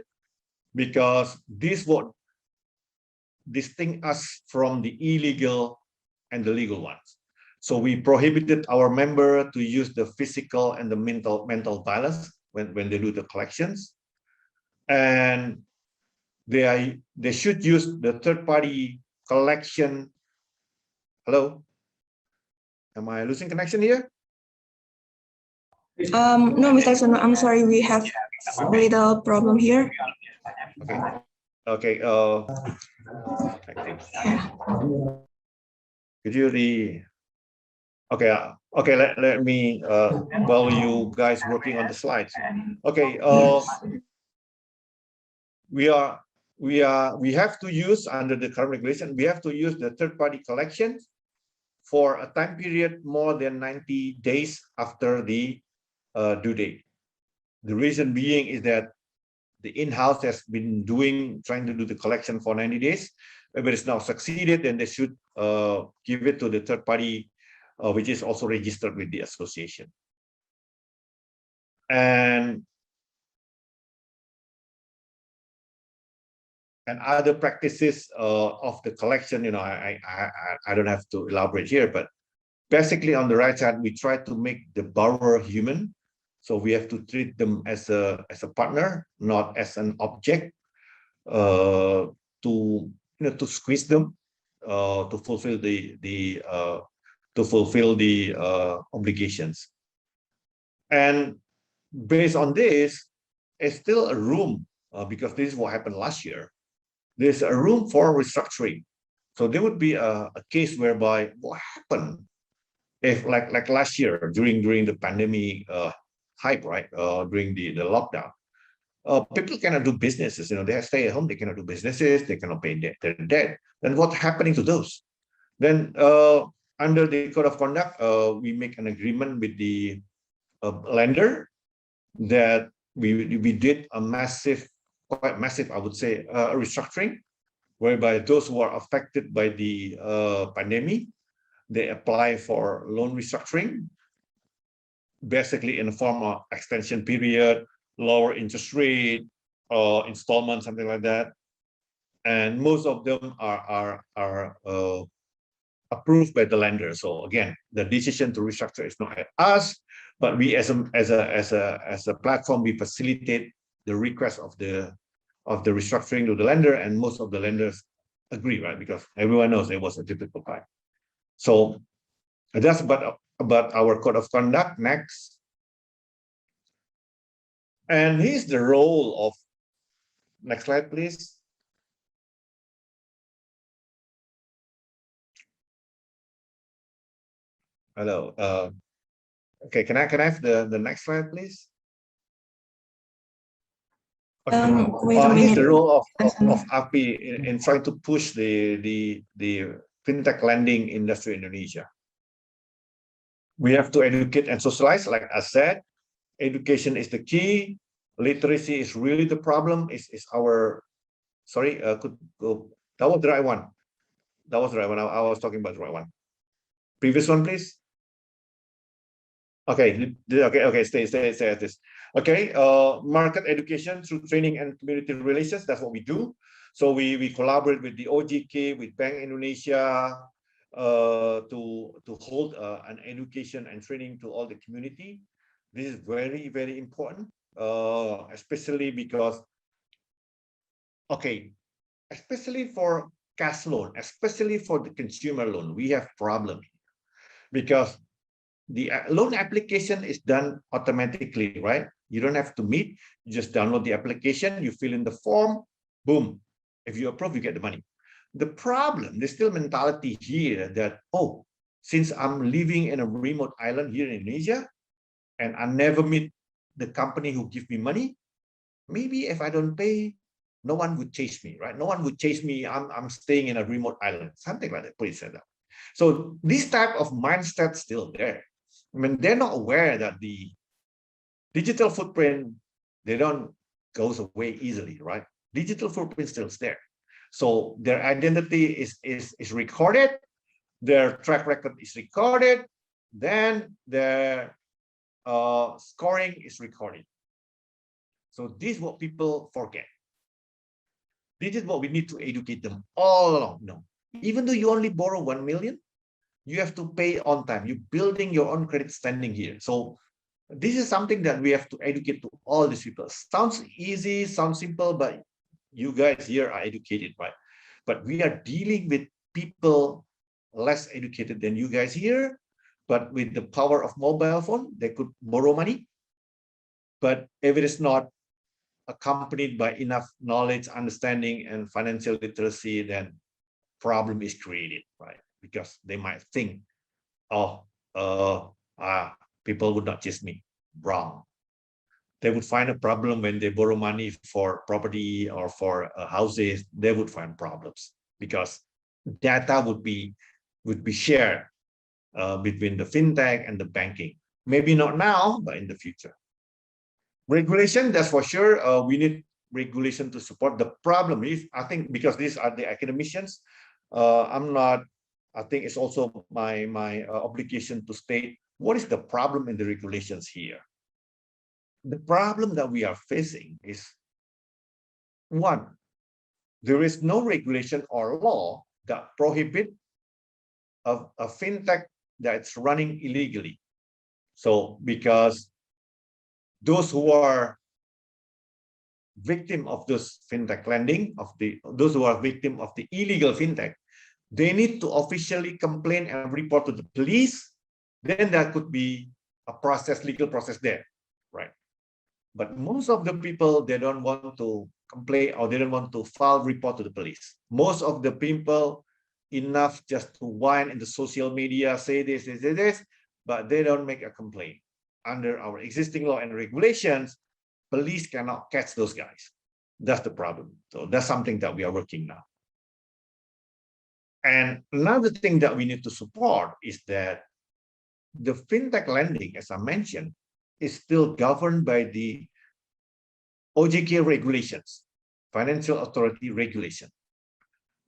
because this what distinct us from the illegal and the legal ones. So we prohibited our member to use the physical and the mental violence when they do the collections. And they should use the third-party collection. Hello, am I losing connection here? No, Mr. Sunu, I'm sorry, we have a little problem here. Okay. Could you okay, let me while you guys working on the slides. Okay, we have to use, under the current regulation, we have to use the third-party collection for a time period more than 90 days after the due date. The reason being is that the in-house has been trying to do the collection for 90 days. If it is now succeeded, then they should give it to the third party, which is also registered with the association. And other practices of the collection, I don't have to elaborate here, but basically on the right side, we try to make the borrower human. So we have to treat them as a partner, not as an object, to squeeze them, to fulfill the obligations. And based on this, it's still a room, because this is what happened last year. There's a room for restructuring. So there would be a case whereby what happened if, like last year during the pandemic hype, right? During the lockdown, people cannot do businesses. They stay at home. They cannot do businesses. They cannot pay their debt. Then what's happening to those? Then under the code of conduct, we make an agreement with the lender that we did a quite massive, I would say, restructuring, whereby those who are affected by the pandemic, they apply for loan restructuring, basically in the form of extension period, lower interest rate, installment, something like that. And most of them are approved by the lender. So again, the decision to restructure is not at us, but we as a platform, we facilitate the request of the restructuring to the lender, and most of the lenders agree, right? Because everyone knows it was a difficult time. So that's about our code of conduct. Next. And here's the role of, next slide, please. Hello. Okay, can I have the next slide, please? Okay. Wait a minute. Here's the role of AFPI in trying to push the fintech lending industry in Indonesia. We have to educate and socialize, like I said. Education is the key. Literacy is really the problem. Is our, sorry, that was the right one. That was the right one. I was talking about the right one. Previous one, please. Okay, stay at this. Okay, market education through training and community relations, that's what we do. So we collaborate with the OJK, with Bank Indonesia, to hold an education and training to all the community. This is very, very important, especially because, okay, especially for cash loan, especially for the consumer loan, we have problems because the loan application is done automatically, right? You don't have to meet, you just download the application, you fill in the form, boom. If you approve, you get the money. The problem, there's still mentality here that, oh, since I'm living in a remote island here in Indonesia, and I never meet the company who give me money, maybe if I don't pay, no one would chase me, right? No one would chase me. I'm staying in a remote island, something like that. Please say that. So this type of mindset still there. I mean, they're not aware that the digital footprint, they don't goes away easily, right? Digital footprint still there. So their identity is recorded, their track record is recorded, then their scoring is recorded. So this is what people forget. This is what we need to educate them all along. No, even though you only borrow 1 million, you have to pay on time. You're building your own credit standing here. So this is something that we have to educate to all these people. Sounds easy, sounds simple, but you guys here are educated, right? But we are dealing with people less educated than you guys here, but with the power of mobile phone, they could borrow money. But if it is not accompanied by enough knowledge, understanding, and financial literacy, then problem is created, right? Because they might think, oh, people would not chase me. Wrong. They would find a problem when they borrow money for property or for houses. They would find problems because data would be shared between the fintech and the banking. Maybe not now, but in the future. Regulation, that's for sure. We need regulation to support. The problem is, I think, because these are the academicians, I think it's also my obligation to state what is the problem in the regulations here. The problem that we are facing is, one, there is no regulation or law that prohibit a fintech that's running illegally. So because those who are victim of this fintech lending, those who are victim of the illegal fintech, they need to officially complain and report to the police. Then there could be a legal process there, right? But most of the people, they don't want to complain or they don't want to file report to the police. Most of the people, enough just to whine in the social media, say this, but they don't make a complaint. Under our existing law and regulations, police cannot catch those guys. That's the problem. So that's something that we are working now. And another thing that we need to support is that the fintech lending, as I mentioned, is still governed by the OJK regulations, Financial Authority regulation.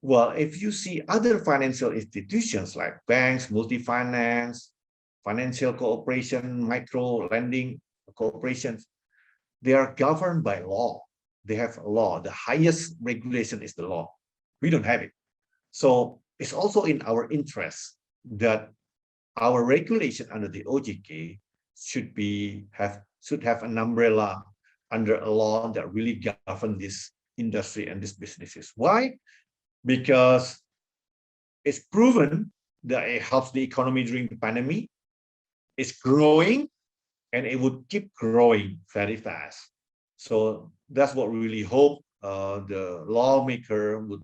Well, if you see other financial institutions like banks, multi-finance, financial cooperation, micro lending corporations, they are governed by law. They have a law. The highest regulation is the law. We don't have it. So it's also in our interest that our regulation under the OJK should have an umbrella under a law that really govern this industry and these businesses. Why? Because it's proven that it helps the economy during the pandemic. It's growing and it would keep growing very fast. So that's what we really hope the lawmaker would.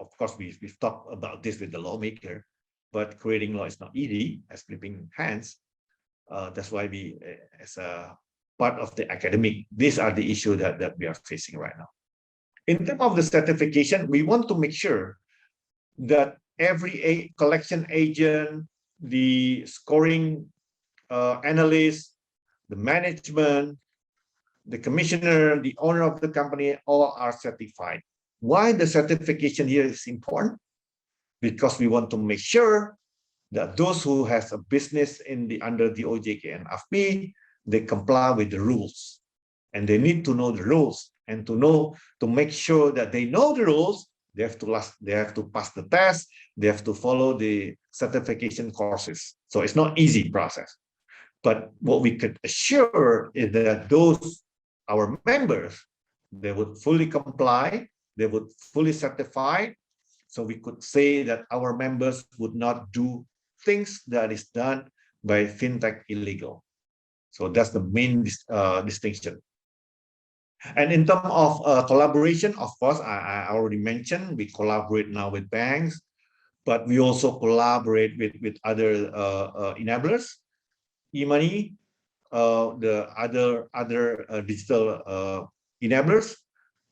Of course, we've talked about this with the lawmaker, but creating law is not easy as flipping hands. That's why we, as a part of the academic, these are the issues that we are facing right now. In terms of the certification, we want to make sure that every collection agent, the scoring analyst, the management, the commissioner, the owner of the company, all are certified. Why the certification here is important? Because we want to make sure that those who has a business under the OJK and AFPI, they comply with the rules, and they need to know the rules, and to make sure that they know the rules. They have to pass the test. They have to follow the certification courses. So it's not easy process. But what we could assure is that our members, they would fully comply, they would fully certify. So we could say that our members would not do things that is done by fintech illegal. So that's the main distinction. And in terms of collaboration, of course, I already mentioned, we collaborate now with banks, but we also collaborate with other enablers, e-money, the other digital enablers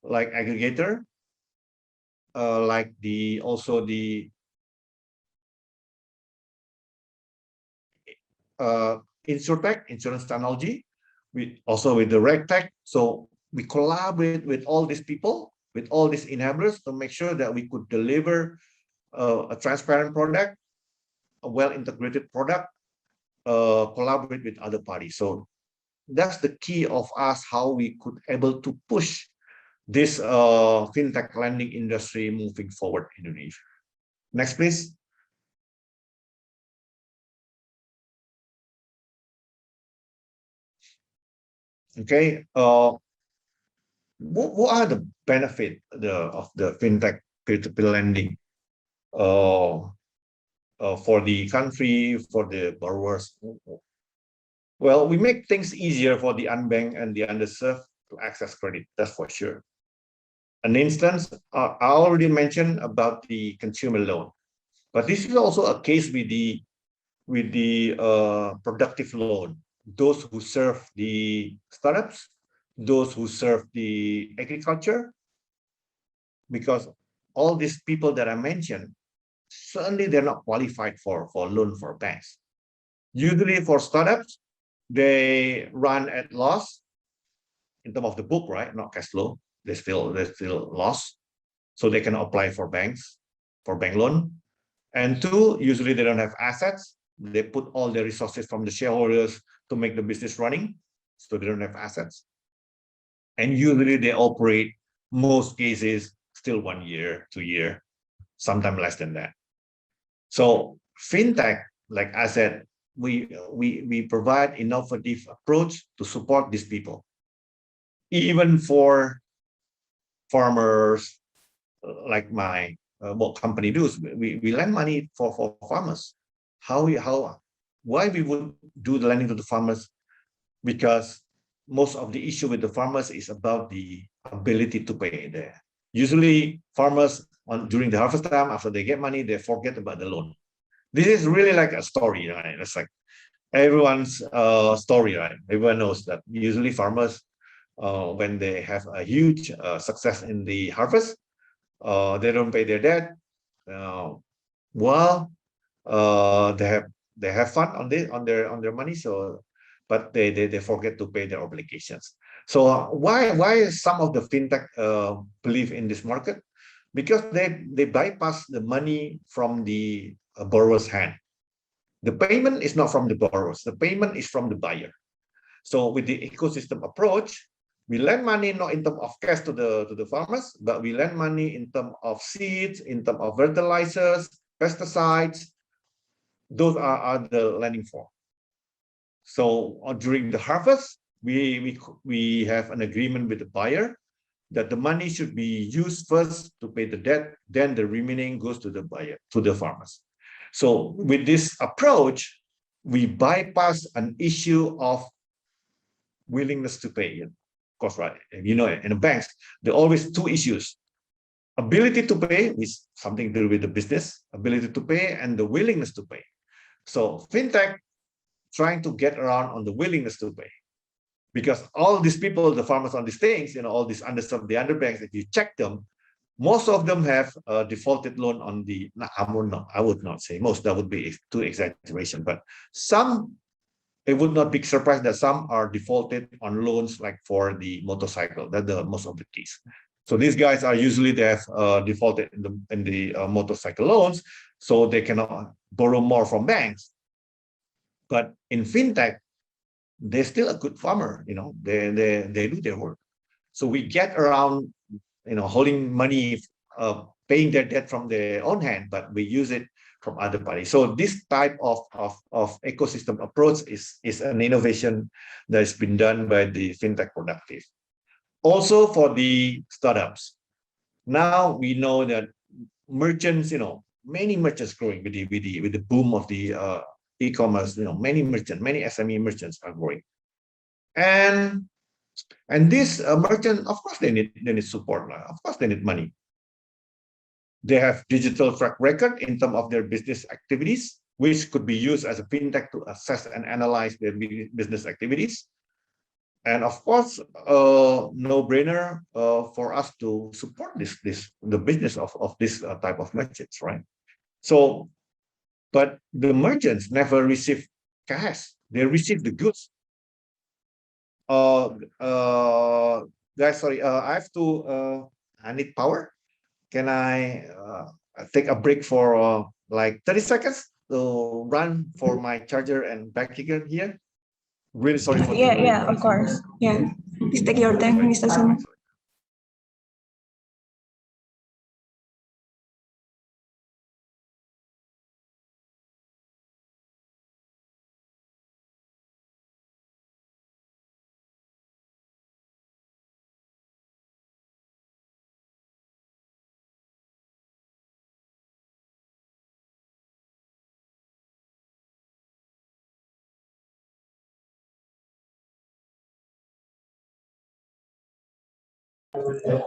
like aggregator, like also the Insurtech, insurance technology, also with the RegTech. So we collaborate with all these people, with all these enablers, to make sure that we could deliver a transparent product, a well-integrated product, collaborate with other parties. So that's the key of us, how we could able to push this fintech lending industry moving forward in Indonesia. Next, please. Okay. What are the benefit of the fintech peer-to-peer lending for the country, for the borrowers? Well, we make things easier for the unbanked and the underserved to access credit. That's for sure. An instance, I already mentioned about the consumer loan, but this is also a case with the productive loan. Those who serve the startups, those who serve the agriculture, because all these people that I mentioned, certainly they're not qualified for loan for banks. Usually for startups, they run at loss in terms of the book, right? Not cash flow. They still loss, so they can apply for banks for bank loan. And two, usually they don't have assets. They put all their resources from the shareholders to make the business running, so they don't have assets. And usually they operate, most cases, still 1 year, 2 years, sometimes less than that. So fintech, like I said, we provide innovative approach to support these people. Even for farmers, like my what company does, we lend money for farmers. Why we would do the lending to the farmers? Because most of the issue with the farmers is about the ability to pay there. Usually farmers during the harvest time, after they get money, they forget about the loan. This is really like a story, right? It's like everyone's story, right? Everyone knows that usually farmers, when they have a huge success in the harvest, they don't pay their debt. While they have fun on their money, so but they forget to pay their obligations. So why some of the fintech believe in this market? Because they bypass the money from the borrower's hand. The payment is not from the borrowers. The payment is from the buyer. So with the ecosystem approach, we lend money not in terms of cash to the farmers, but we lend money in terms of seeds, in terms of fertilizers, pesticides. Those are the lending for. So during the harvest, we have an agreement with the buyer that the money should be used first to pay the debt, then the remaining goes to the buyer, to the farmers. So with this approach, we bypass an issue of willingness to pay. Of course, right? You know, in the banks, there are always two issues: ability to pay, which is something to do with the business, ability to pay, and the willingness to pay. So fintech trying to get around on the willingness to pay, because all these people, the farmers on these things, you know, all these underserved, the underbanks, if you check them, most of them have a defaulted loan on the. I would not say most. That would be too exaggeration, but some. It would not be surprised that some are defaulted on loans like for the motorcycle. That's the most of the case. So these guys are usually they have defaulted in the motorcycle loans. so they cannot borrow more from banks. But in fintech, they're still a good farmer, they do their work. So we get around, holding money, paying their debt from their own hand, but we use it from other parties. So this type of ecosystem approach is an innovation that has been done by the fintech productive. Also for the startups, now we know that merchants, many merchants growing with the boom of the e-commerce, many SME merchants are growing. And this merchant, of course, they need support. Of course, they need money. They have digital track record in terms of their business activities, which could be used as a fintech to assess and analyze their business activities. And of course, no-brainer for us to support the business of this type of merchants, right? So, but the merchants never receive cash; they receive the goods. Guys, sorry, I have to. I need power. Can I take a break for like 30 seconds to run for my charger and back again here? Really sorry for Yeah, of course. Yeah, please take your time, Mr. Sunu.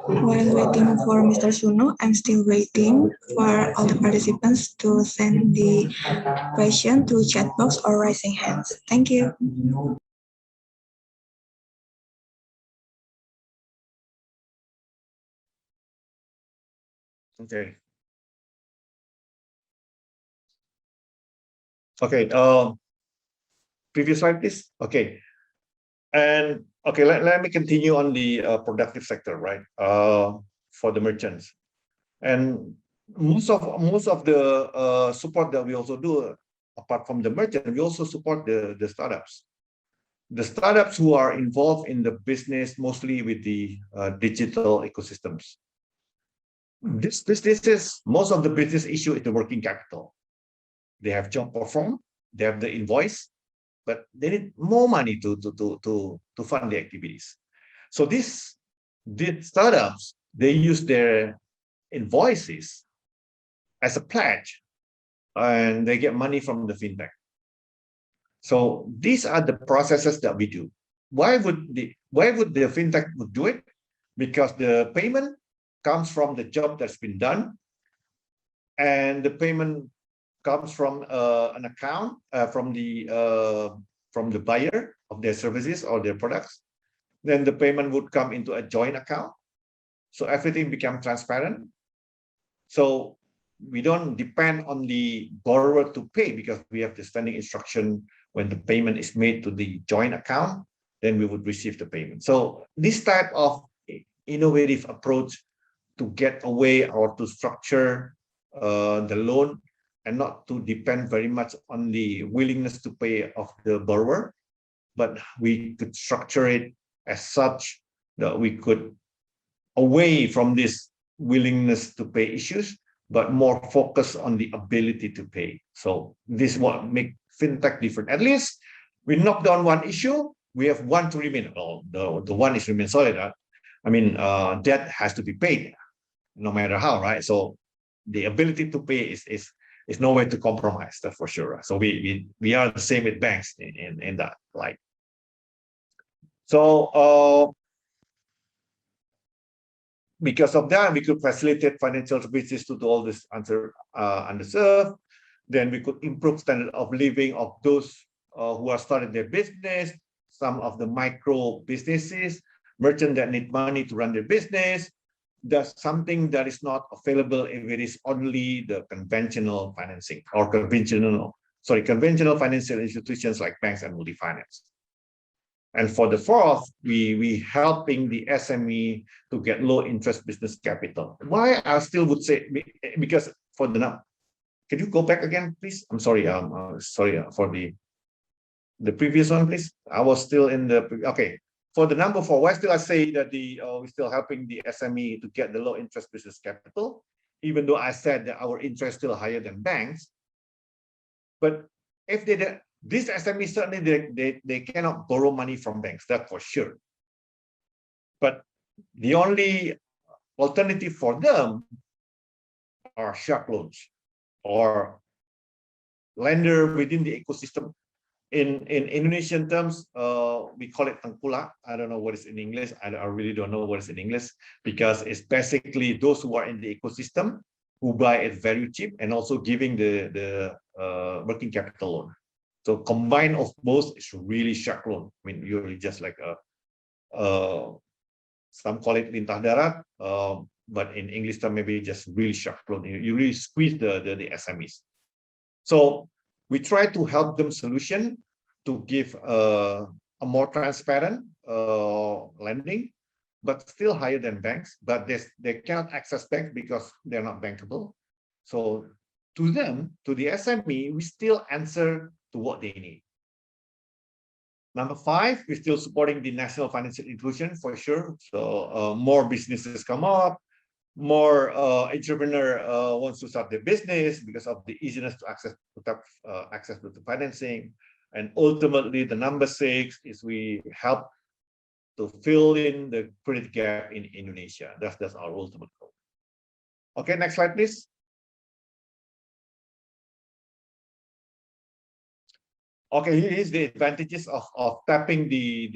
While waiting for Mr. Sunu, I'm still waiting for all the participants to send the question to chat box or raising hands. Thank you. Okay. Okay. Previous slide, please. Okay. And okay, let me continue on the productive sector, right? For the merchants, and most of the support that we also do, apart from the merchant, we also support the startups. The startups who are involved in the business, mostly with the digital ecosystems. This is most of the business issue is the working capital. They have job performed, they have the invoice, but they need more money to fund the activities. So these startups, they use their invoices as a pledge, and they get money from the fintech. So these are the processes that we do. Why would the fintech would do it? Because the payment comes from the job that's been done, and the payment comes from an account from the buyer of their services or their products. Then the payment would come into a joint account, so everything becomes transparent. So we don't depend on the borrower to pay, because we have the standing instruction when the payment is made to the joint account, then we would receive the payment. So this type of innovative approach to get away or to structure the loan and not to depend very much on the willingness to pay of the borrower, but we could structure it as such that we could away from this willingness to pay issues, but more focus on the ability to pay. So this is what makes fintech different. At least we knock down one issue, we have one to remain. Well, the one is remain solid. I mean, debt has to be paid, no matter how, right? So the ability to pay is nowhere to compromise, that's for sure. So we are the same with banks in that, like. So because of that, we could facilitate financial services to all this underserved. Then we could improve standard of living of those who are starting their business, some of the micro businesses, merchants that need money to run their business. That's something that is not available if it is only the conventional financing or conventional financial institutions like banks and multi-finance. And for the fourth, we helping the SME to get low interest business capital. Why I still would say, because for the can you go back again, please? I'm sorry. Sorry for the previous one, please. I was still in the okay. For the number 4, why still I say that we're still helping the SME to get the low interest business capital, even though I said that our interest is still higher than banks. But if these SMEs certainly they cannot borrow money from banks, that's for sure. But the only alternative for them are shark loans or lender within the ecosystem. In Indonesian terms, we call it tengkulak. I don't know what is in English. I really don't know what is in English, because it's basically those who are in the ecosystem who buy it very cheap and also giving the working capital loan. So combine of both is really shark loan. I mean, usually just like some call it lintah darat, but in English term maybe just really shark loan. You really squeeze the SMEs. So we try to help them solution to give a more transparent lending, but still higher than banks. But they cannot access banks because they're not bankable. So to them, to the SME, we still answer to what they need. Number 5, we're still supporting the national financial inclusion for sure. So more businesses come up, more entrepreneur wants to start their business because of the easiness to access to the financing. And ultimately, the number 6 is we help to fill in the credit gap in Indonesia. That's our ultimate goal. Okay, next slide, please. Okay, here is the advantages of tapping the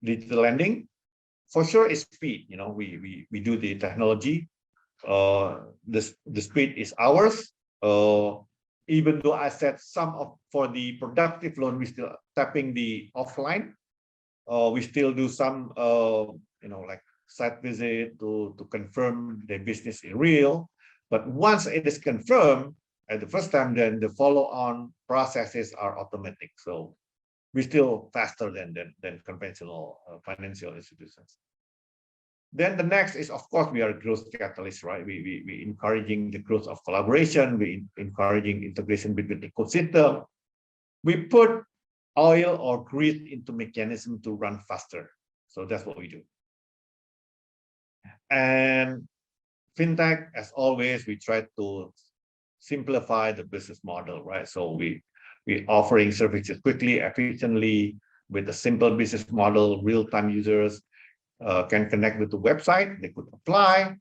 digital lending. For sure, it's speed. You know, we do the technology. The speed is ours. Even though I said for the productive loan, we still tapping the offline. We still do some like site visit to confirm the business is real. But once it is confirmed at the first time, then the follow-on processes are automatic. So we're still faster than conventional financial institutions. Then the next is, of course, we are a growth catalyst, right? We encouraging the growth of collaboration. We encouraging integration between ecosystem. We put oil or grease into mechanism to run faster. So that's what we do. And fintech, as always, we try to simplify the business model, right? So we offering services quickly, efficiently, with a simple business model. Real-time users can connect with the website. They could apply.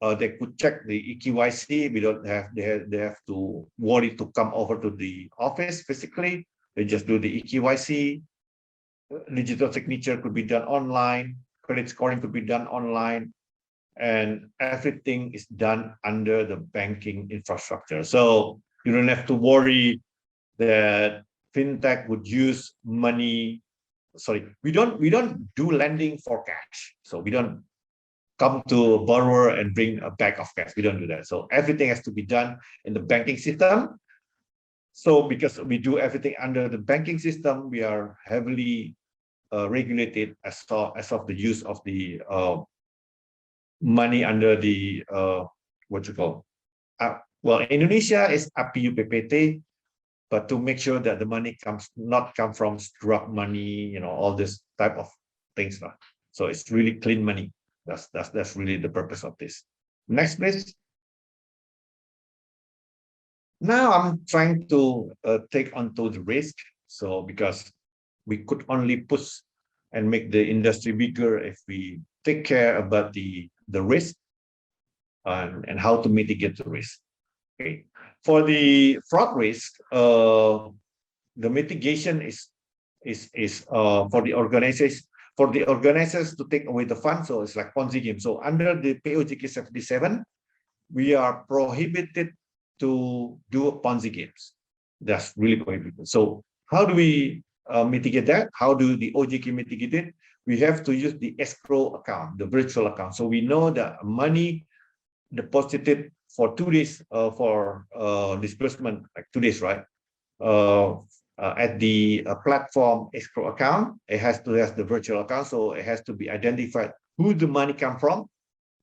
They could check the EKYC. We don't have they have to worry to come over to the office physically. They just do the EKYC. Digital signature could be done online. Credit scoring could be done online. And everything is done under the banking infrastructure. So you don't have to worry that fintech would use money. Sorry, we don't do lending for cash. So we don't come to a borrower and bring a bag of cash. We don't do that. So everything has to be done in the banking system. So because we do everything under the banking system, we are heavily regulated as of the use of the money under the what you call well, Indonesia is AFPI PPT, but to make sure that the money not come from drug money, all this type of things. So it's really clean money. That's really the purpose of this. Next, please. Now I'm trying to take onto the risk. So because we could only push and make the industry bigger if we take care about the risk and how to mitigate the risk. Okay. For the fraud risk, the mitigation is for the organizers to take away the fund. So it's like Ponzi game. So under the POJK 77, we are prohibited to do Ponzi games. That's really prohibited. So how do we mitigate that? How do the OJK mitigate it? We have to use the escrow account, the virtual account. So we know that money deposited for 2 days for disbursement, like 2 days, right? At the platform escrow account, it has to have the virtual account. So it has to be identified who the money come from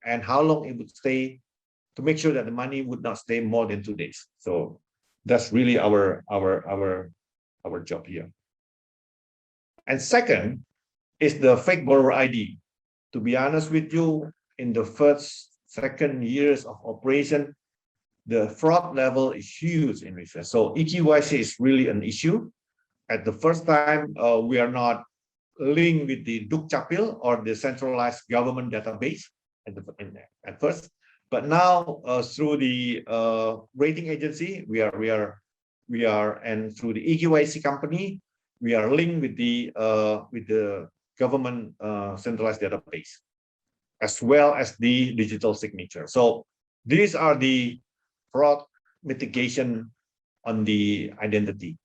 and how long it would stay to make sure that the money would not stay more than 2 days. So that's really our job here. And second is the fake borrower ID. To be honest with you, in the second years of operation, the fraud level is huge in Indonesia. So eKYC is really an issue. At the first time, we are not linked with the Dukcapil or the centralized government database at first. But now, through the rating agency, we are, and through the eKYC company, we are linked with the government centralized database, as well as the digital signature. So these are the fraud mitigation on the identity.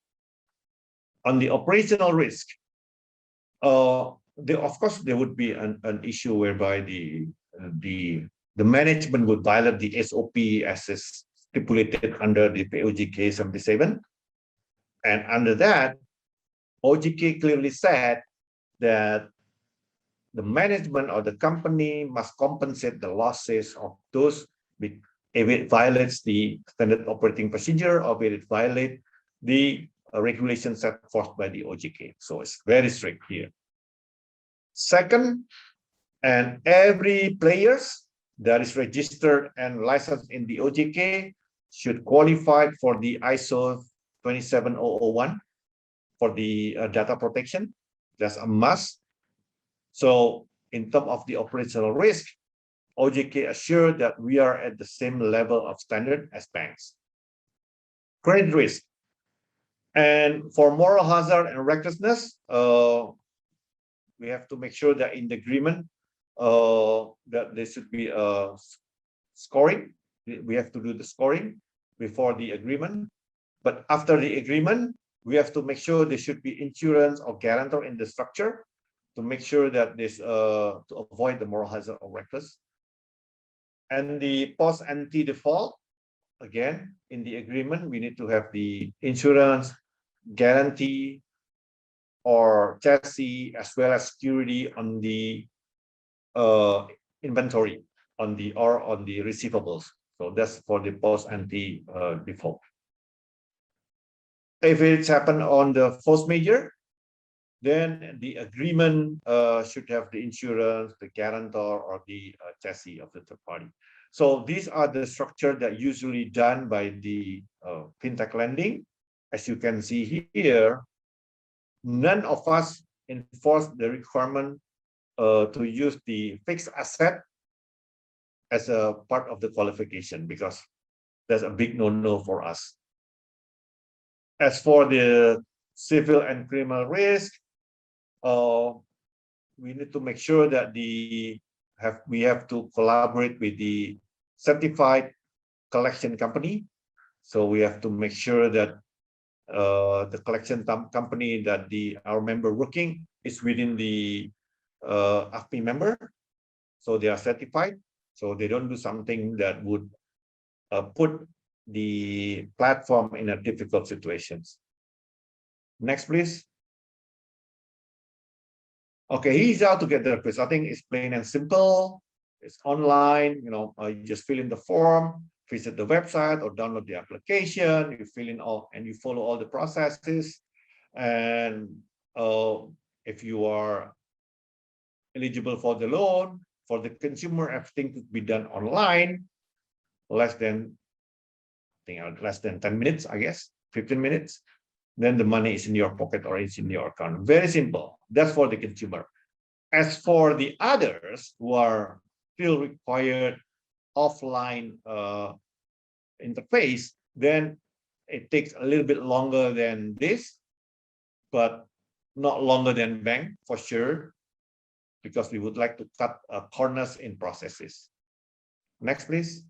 On the operational risk, of course, there would be an issue whereby the management would violate the SOP as is stipulated under the POJK 77. And under that, OJK clearly said that the management or the company must compensate the losses of those if it violates the standard operating procedure or if it violates the regulations set forth by the OJK. So it's very strict here. Second, and every players that is registered and licensed in the OJK should qualify for the ISO 27001 for the data protection. That's a must. So in terms of the operational risk, OJK assured that we are at the same level of standard as banks. Credit risk. And for moral hazard and recklessness, we have to make sure that in the agreement that there should be a scoring. We have to do the scoring before the agreement. But after the agreement, we have to make sure there should be insurance or guarantor in the structure to make sure that this to avoid the moral hazard or reckless. And the post anti-default, again, in the agreement, we need to have the insurance, guarantee, or chassis, as well as security on the inventory on the receivables. So that's for the post anti-default. If it's happened on the force majeure, then the agreement should have the insurance, the guarantor, or the chassis of the third party. So these are the structure that usually done by the fintech lending. As you can see here, none of us enforce the requirement to use the fixed asset as a part of the qualification, because that's a big no-no for us. As for the civil and criminal risk, we need to make sure that we have to collaborate with the certified collection company. So we have to make sure that the collection company that our member working is within the AFPI member, so they are certified, so they don't do something that would put the platform in a difficult situations. Next, please. Okay, here's how to get the request. I think it's plain and simple. It's online. You just fill in the form, visit the website, or download the application. You fill in all, and you follow all the processes. And if you are eligible for the loan, for the consumer, everything could be done online, less than 10 minutes, I guess, 15 minutes. Then the money is in your pocket or it's in your account. Very simple. That's for the consumer. As for the others who are still required offline interface, then it takes a little bit longer than this, but not longer than bank for sure, because we would like to cut corners in processes. Next, please.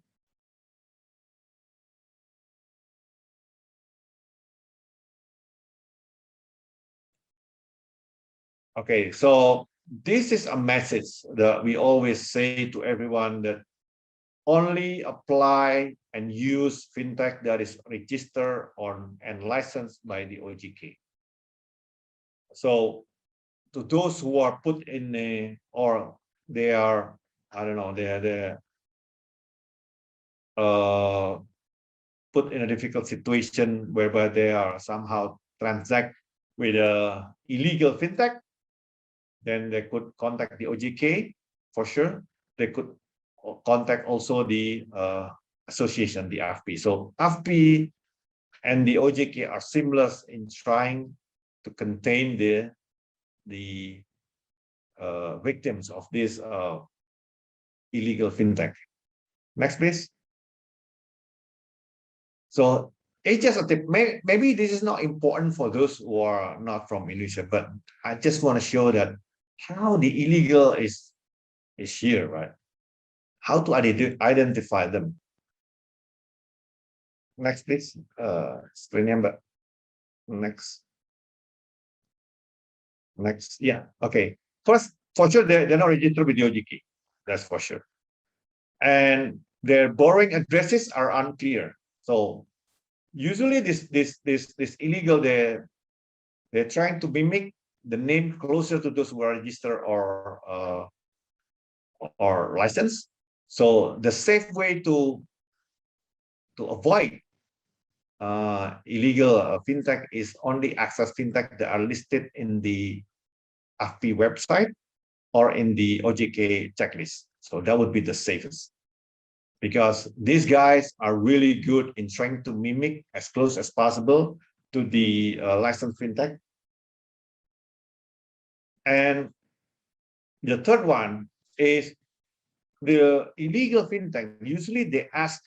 Okay, so this is a message that we always say to everyone, that only apply and use fintech that is registered on and licensed by the OJK. So to those who are put in or they are, I don't know, put in a difficult situation whereby they are somehow transact with a illegal fintech, then they could contact the OJK for sure. They could contact also the association, the AFPI. So AFPI and the OJK are seamless in trying to contain the victims of this illegal fintech. Next, please. So it's just a tip. Maybe this is not important for those who are not from Indonesia, but I just want to show that how the illegal is here, right? How to identify them. Next, please. Screen number. Next. Yeah. Okay. First, for sure, they're not registered with the OJK. That's for sure. And their borrowing addresses are unclear. So usually this illegal, they're trying to mimic the name closer to those who are registered or licensed. So the safe way to avoid illegal fintech is only access fintech that are listed in the AFPI website or in the OJK checklist. So that would be the safest, because these guys are really good in trying to mimic as close as possible to the licensed fintech. And the third one is the illegal fintech. Usually they ask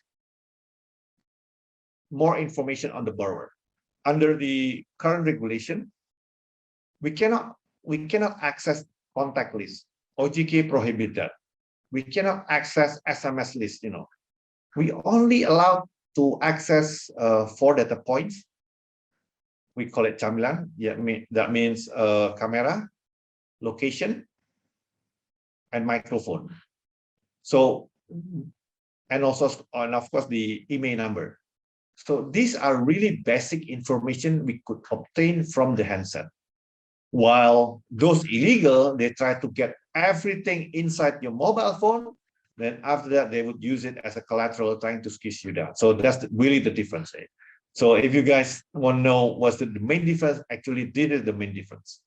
more information on the borrower. Under the current regulation, we cannot access contact list. OJK prohibit that. We cannot access SMS list. We only allow to access 4 data points. We call it camilan. Yeah, that means camera, location, and microphone. So, and of course the email number. So these are really basic information we could obtain from the handset. While those illegal, they try to get everything inside your mobile phone. Then after that, they would use it as a collateral, trying to squeeze you down. So that's really the difference. So if you guys want to know what's the main difference, actually this is the main difference.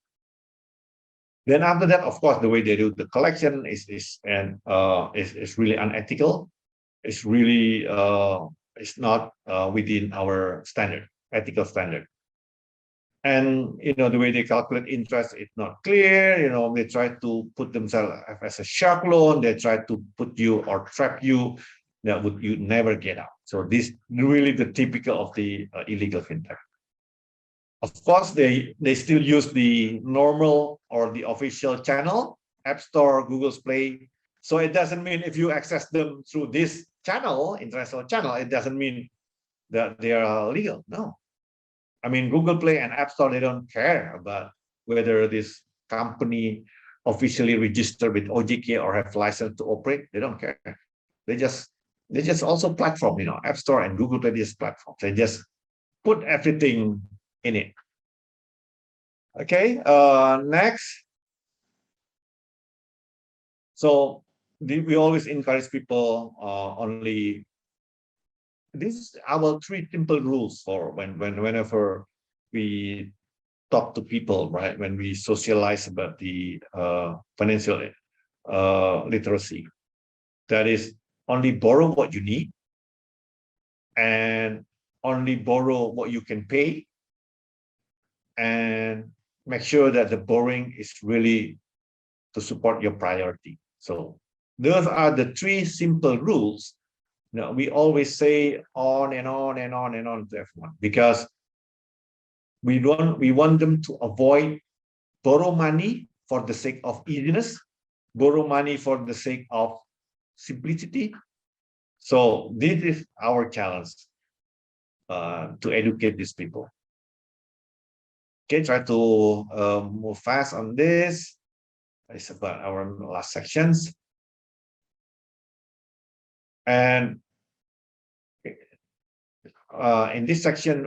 Then after that, of course, the way they do the collection is really unethical. It's really it's not within our ethical standard. And the way they calculate interest is not clear. They try to put themselves as a shark loan. They try to put you or trap you that you never get out. So this really the typical of the illegal fintech. Of course, they still use the normal or the official channel, App Store, Google Play. So it doesn't mean if you access them through this channel, international channel, it doesn't mean that they are legal. No. I mean, Google Play and App Store, they don't care about whether this company officially registered with OJK or have license to operate. They don't care. They just also platform, App Store and Google Play, this platform. They just put everything in it. Okay, next. So we always encourage people only. This is our 3 simple rules for whenever we talk to people, right? When we socialize about the financial literacy, that is only borrow what you need and only borrow what you can pay, and make sure that the borrowing is really to support your priority. So those are the 3 simple rules. We always say on and on and on and on to everyone, because we want them to avoid borrow money for the sake of easiness, borrow money for the sake of simplicity. So this is our challenge to educate these people. Okay, try to move fast on this. It's about our last sections. And in this section,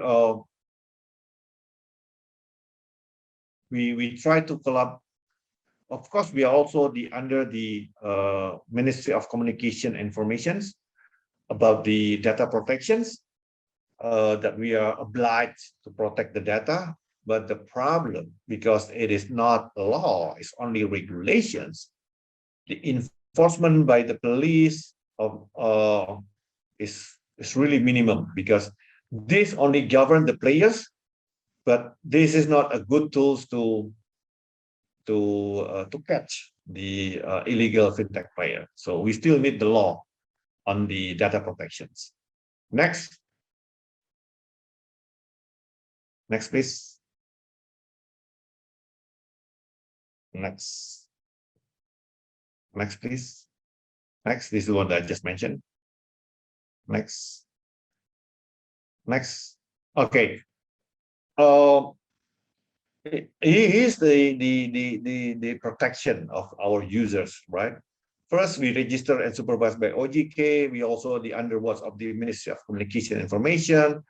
we try to collab. Of course, we are also under the Ministry of Communication and Informations. about the data protections, that we are obliged to protect the data. But the problem, because it is not a law, it's only regulations, the enforcement by the police is really minimum, because this only govern the players, but this is not a good tools to catch the illegal fintech player. So we still need the law on the data protections. Next, please. Next, please. Next, this is what I just mentioned. Next. Okay. Here's the protection of our users, right? First, we register and supervised by OJK. We also the underwatch of the Ministry of Communication and Information.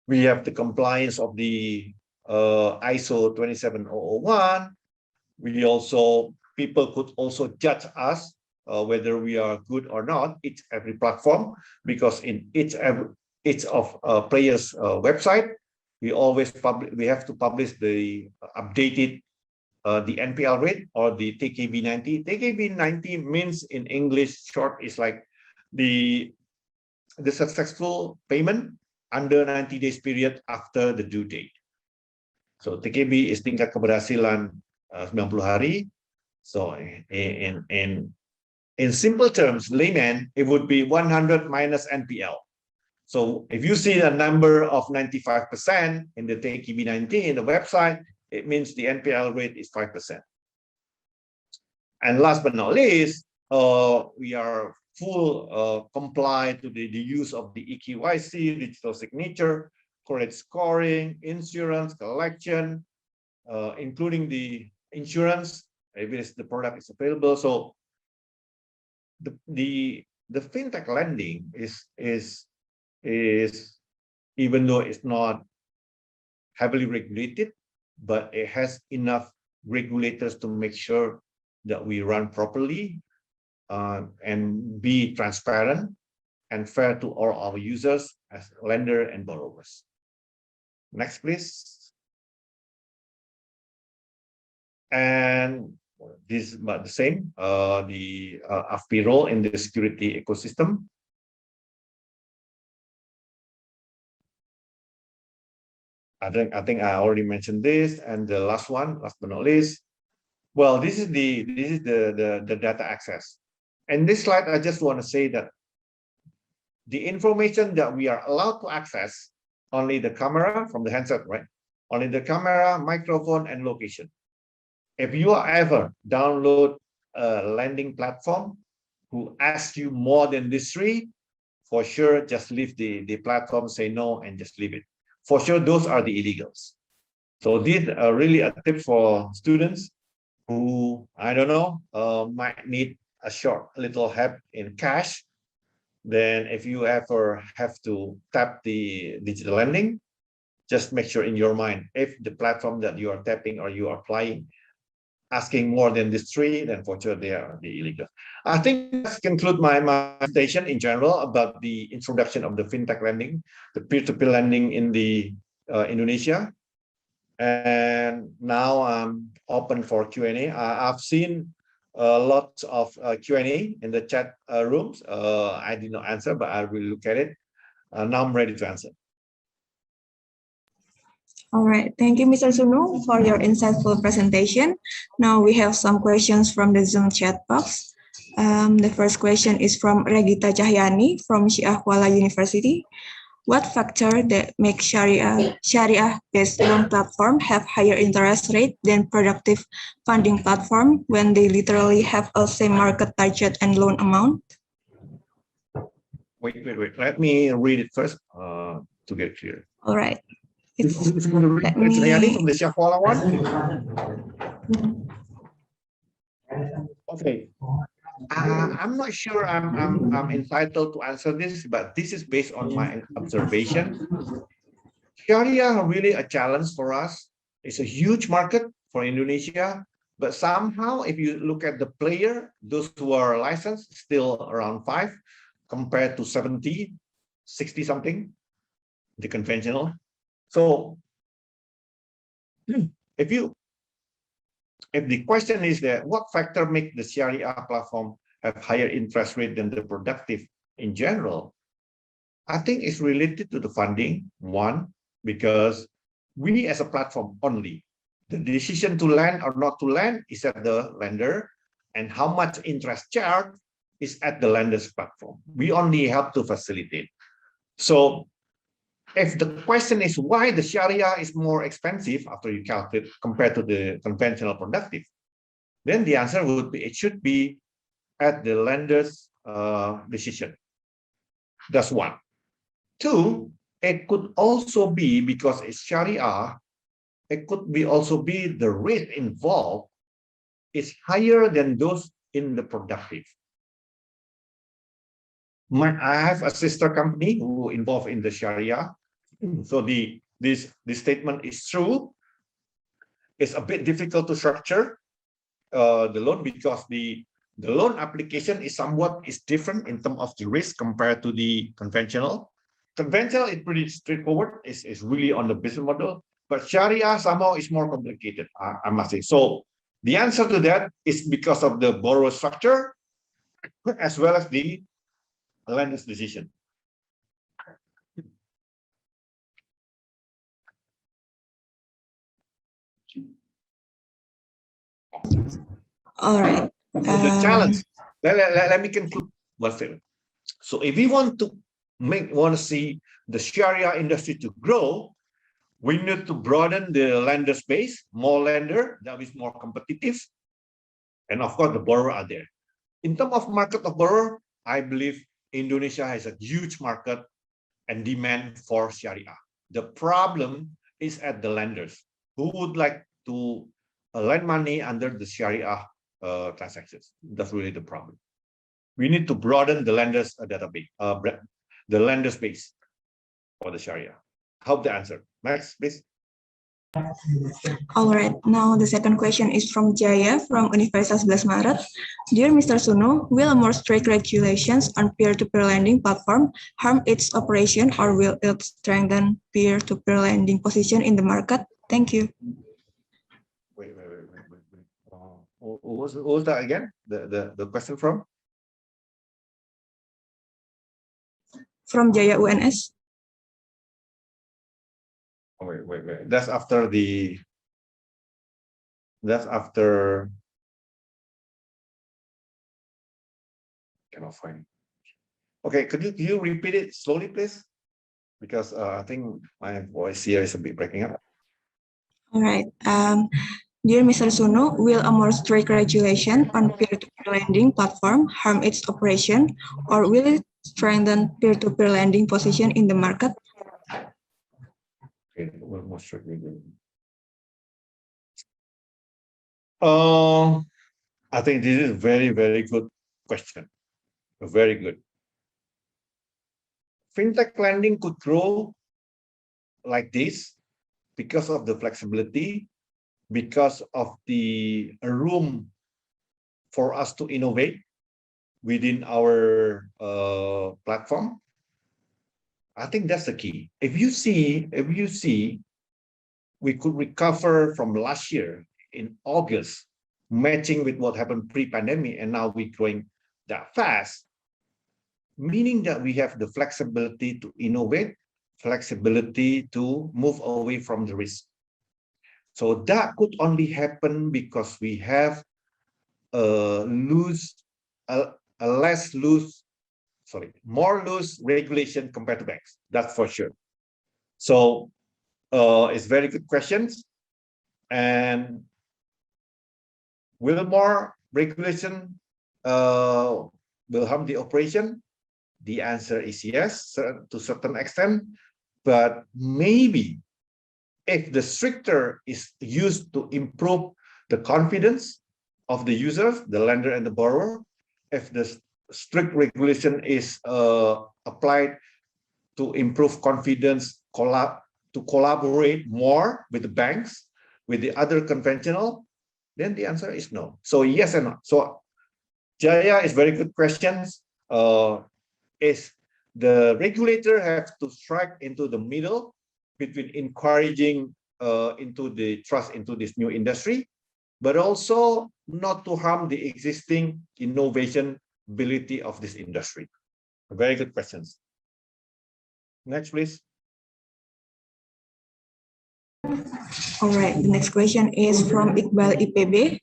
We have the compliance of the ISO 27001. We also, people could also judge us whether we are good or not, every platform, because in each of players' website, we have to publish the updated the NPL rate or the TKB90. TKB90 means in English short is like the successful payment under 90 days period after the due date. So TKB is tingkat keberhasilan 90 hari. So in simple terms, layman, it would be 100 minus NPL. So if you see a number of 95% in the TKB90 in the website, it means the NPL rate is 5%. And last but not least, we are full comply to the use of the eKYC, digital signature, credit scoring, insurance, collection, including the insurance, if the product is available. So the fintech lending is even though it's not heavily regulated, but it has enough regulators to make sure that we run properly and be transparent and fair to all our users as lender and borrowers. Next, please. And this is about the same, the AFPI role in the security ecosystem. I think I already mentioned this, and the last one, last but not least, well, this is the data access. And this slide, I just want to say that the information that we are allowed to access, only the camera from the handset, right? Only the camera, microphone, and location. If you ever download a lending platform who asks you more than these three, for sure, just leave the platform, say no, and just leave it. For sure, those are the illegals. So these are really a tip for students who, I don't know, might need a short little help in cash. Then if you ever have to tap the digital lending, just make sure in your mind, if the platform that you are tapping or you are applying asking more than these three, then for sure they are the illegal. I think that's conclude my presentation in general about the introduction of the fintech lending, the peer-to-peer lending in the Indonesia. And now I'm open for Q&A. I've seen lots of Q&A in the chat rooms. I did not answer, but I will look at it. Now I'm ready to answer. All right, thank you, Mr. Sunu, for your insightful presentation. Now we have some questions from the Zoom chat box. The first question is from Regita Cahyani from Syiah Kuala University. What factor that makes Sharia-based loan platform have higher interest rate than productive funding platform when they literally have a same market target and loan amount? Wait. Let me read it first to get clear. All right. It's from the Syiah Kuala one. Okay. I'm not sure I'm entitled to answer this, but this is based on my observation. Sharia are really a challenge for us. It's a huge market for Indonesia, but somehow if you look at the player, those who are licensed, still around 5, compared to 70, 60 something, the conventional. So if the question is that what factor make the Sharia platform have higher interest rate than the productive in general, I think it's related to the funding. One, because we as a platform only, the decision to lend or not to lend is at the lender, and how much interest charged is at the lender's platform. We only help to facilitate. So if the question is why the Sharia is more expensive after you calculate compared to the conventional productive, then the answer would be it should be at the lender's decision. That's one. Two, it could also be because it's Sharia, it could be also be the rate involved is higher than those in the productive. I have a sister company who involved in the Sharia. So this statement is true. It's a bit difficult to structure the loan because the loan application is somewhat different in terms of the risk compared to the conventional. Conventional is pretty straightforward. It's really on the business model, but Sharia somehow is more complicated, I must say. So the answer to that is because of the borrower structure as well as the lender's decision. All right. So the challenge, let me conclude one thing. So if we want to see the Sharia industry to grow, we need to broaden the lender space, more lender that is more competitive, and of course the borrower are there. In terms of market of borrower, I believe Indonesia has a huge market and demand for Sharia. The problem is at the lenders who would like to lend money under the Sharia transactions. That's really the problem. We need to broaden the lenders database, the lender space for the Sharia. Hope the answer. Next, please. All right. Now the second question is from Jaya from Universitas 11 Maret. Dear Mr. Sunu, will more strict regulations on peer-to-peer lending platform harm its operation or will it strengthen peer-to-peer lending position in the market? Thank you. Wait. What was that again? The question from? From Jaya UNS. Oh, wait. That's after cannot find. Okay, could you repeat it slowly, please? Because I think my voice here is a bit breaking up. All right. Dear Mr. Sunu, will a more strict regulation on peer-to-peer lending platform harm its operation or will it strengthen peer-to-peer lending position in the market? Okay, more strict regulation. I think this is a very, very good question. Very good. Fintech lending could grow like this because of the flexibility, because of the room for us to innovate within our platform. I think that's the key. If you see, we could recover from last year in August, matching with what happened pre-pandemic, and now we're growing that fast, meaning that we have the flexibility to innovate, flexibility to move away from the risk. So that could only happen because we have more loose regulation compared to banks. That's for sure. So it's very good questions. And will more regulation will harm the operation? The answer is yes, to a certain extent. But maybe if the stricter is used to improve the confidence of the users, the lender and the borrower, if the strict regulation is applied to improve confidence, to collaborate more with the banks, with the other conventional, then the answer is no. So yes and no. So Jaya is very good questions. is the regulator has to strike into the middle between encouraging into the trust into this new industry, but also not to harm the existing innovation ability of this industry. Very good questions. Next, please. All right, the next question is from Iqbal IPB.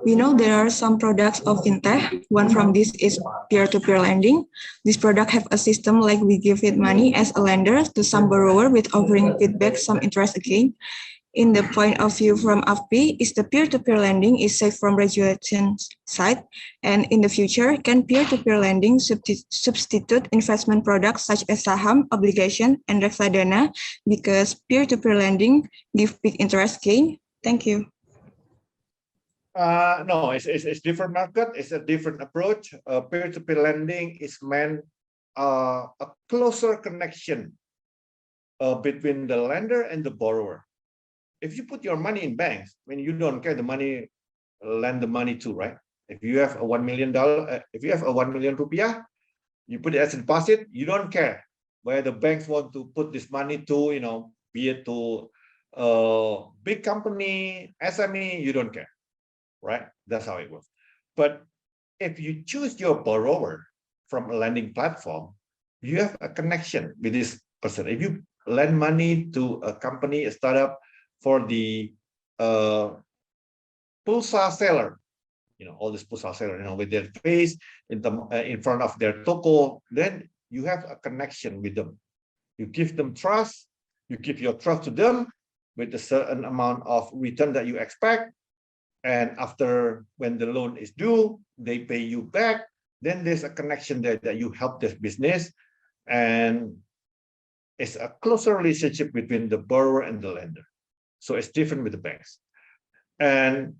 We know there are some products of fintech. One from this is peer-to-peer lending. This product have a system like we give it money as a lender to some borrower with offering feedback some interest again. In the point of view from AFPI, is the peer-to-peer lending is safe from regulation side? And in the future, can peer-to-peer lending substitute investment products such as saham, obligation, and reksadana because peer-to-peer lending give big interest gain? Thank you. No, it's different market. It's a different approach. Peer-to-peer lending is meant a closer connection between the lender and the borrower. If you put your money in banks, when you don't care the money, lend the money to, right? If you have a $1 million, if you have a 1 million rupiah, you put it as a deposit, you don't care where the banks want to put this money to, you know, be it to big company, SME, you don't care, right? That's how it works. But if you choose your borrower from a lending platform, you have a connection with this person. If you lend money to a company, a startup, for the pulsar seller, you know, all this pulsar seller, you know, with their face in front of their toko, then you have a connection with them. You give them trust, you give your trust to them with a certain amount of return that you expect. And after, when the loan is due, they pay you back. Then there's a connection there that you help this business. And it's a closer relationship between the borrower and the lender. So it's different with the banks. And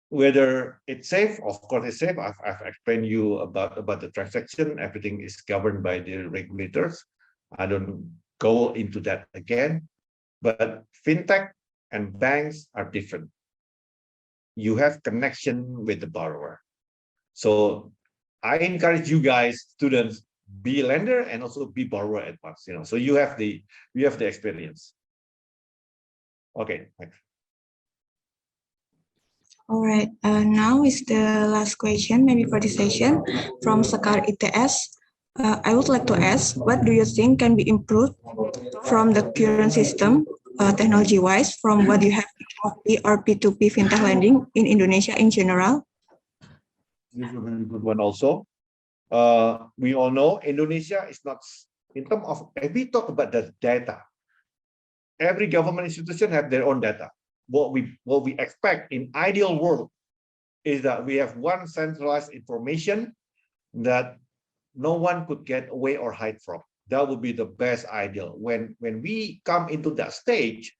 whether it's safe, of course it's safe. I've explained you about the transaction. Everything is governed by the regulators. I don't go into that again. But fintech and banks are different. You have connection with the borrower. So I encourage you guys, students, be lender and also be borrower at once. You know, so you have the experience. Okay, thanks. All right, now is the last question, maybe for this session, from Sekar ITS. I would like to ask, what do you think can be improved from the current system, technology-wise, from what you have in or P2P fintech lending in Indonesia in general? This is a very good one also. We all know Indonesia is not, in terms of, if we talk about the data, every government institution have their own data. What we expect in ideal world is that we have one centralized information that no one could get away or hide from. That would be the best ideal. When we come into that stage,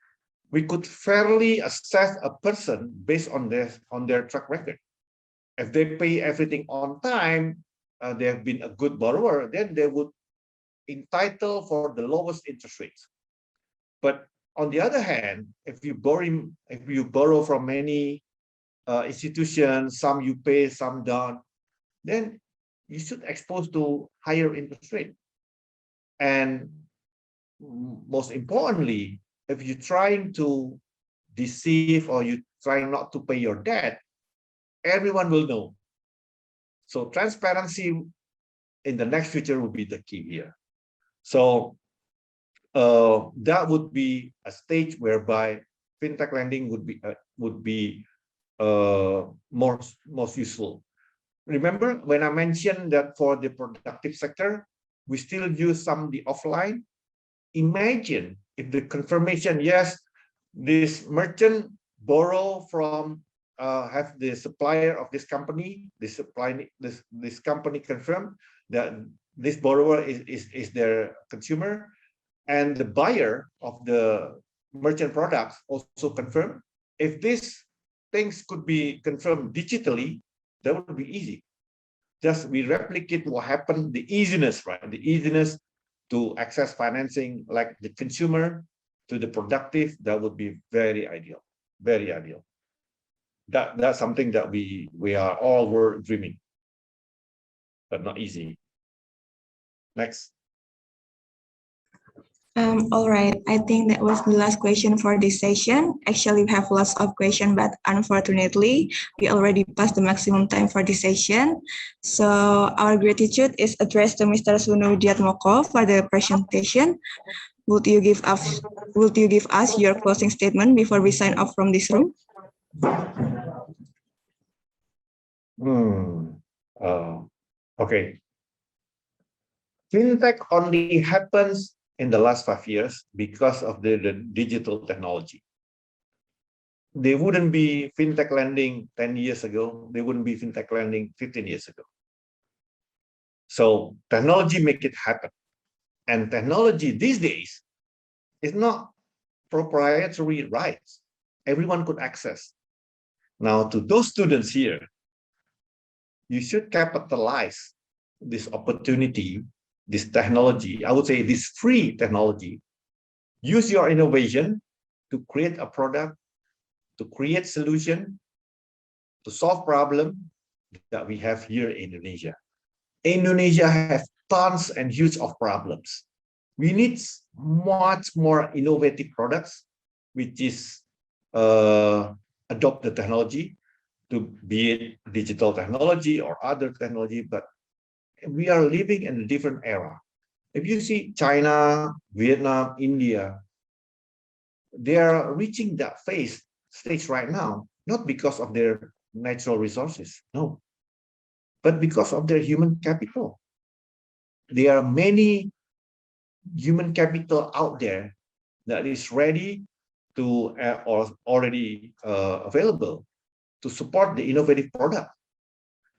we could fairly assess a person based on their track record. If they pay everything on time, they have been a good borrower, then they would entitle for the lowest interest rates. But on the other hand, if you borrow from many institutions, some you pay, some don't, then you should expose to higher interest rate. And most importantly, if you're trying to deceive or you're trying not to pay your debt, everyone will know. So transparency in the next future will be the key here. So that would be a stage whereby fintech lending would be most useful. Remember when I mentioned that for the productive sector, we still use some of the offline. Imagine if the confirmation, yes, this merchant borrow from have the supplier of this company, this company confirmed that this borrower is their consumer, and the buyer of the merchant products also confirmed. If these things could be confirmed digitally, that would be easy. Just we replicate what happened, the easiness, right? The easiness to access financing, like the consumer to the productive, that would be very ideal, very ideal. That's something that we are all were dreaming, but not easy. Next. All right, I think that was the last question for this session. Actually, we have lots of questions, but unfortunately, we already passed the maximum time for this session. So our gratitude is addressed to Mr. Sunu Widyatmoko for the presentation. Would you give us your closing statement before we sign off from this room? Okay. Fintech only happens in the last 5 years because of the digital technology. There wouldn't be fintech lending 10 years ago. There wouldn't be fintech lending 15 years ago. So technology make it happen. And technology these days is not proprietary rights. Everyone could access. Now, to those students here, you should capitalize this opportunity, this technology, I would say this free technology. Use your innovation to create a product, to create solution, to solve problem that we have here in Indonesia. Indonesia has tons and huge of problems. We need much more innovative products, which is adopt the technology, to be it digital technology or other technology, but we are living in a different era. If you see China, Vietnam, India, they are reaching that stage right now, not because of their natural resources, no, but because of their human capital. There are many human capital out there that is ready to or already available to support the innovative product.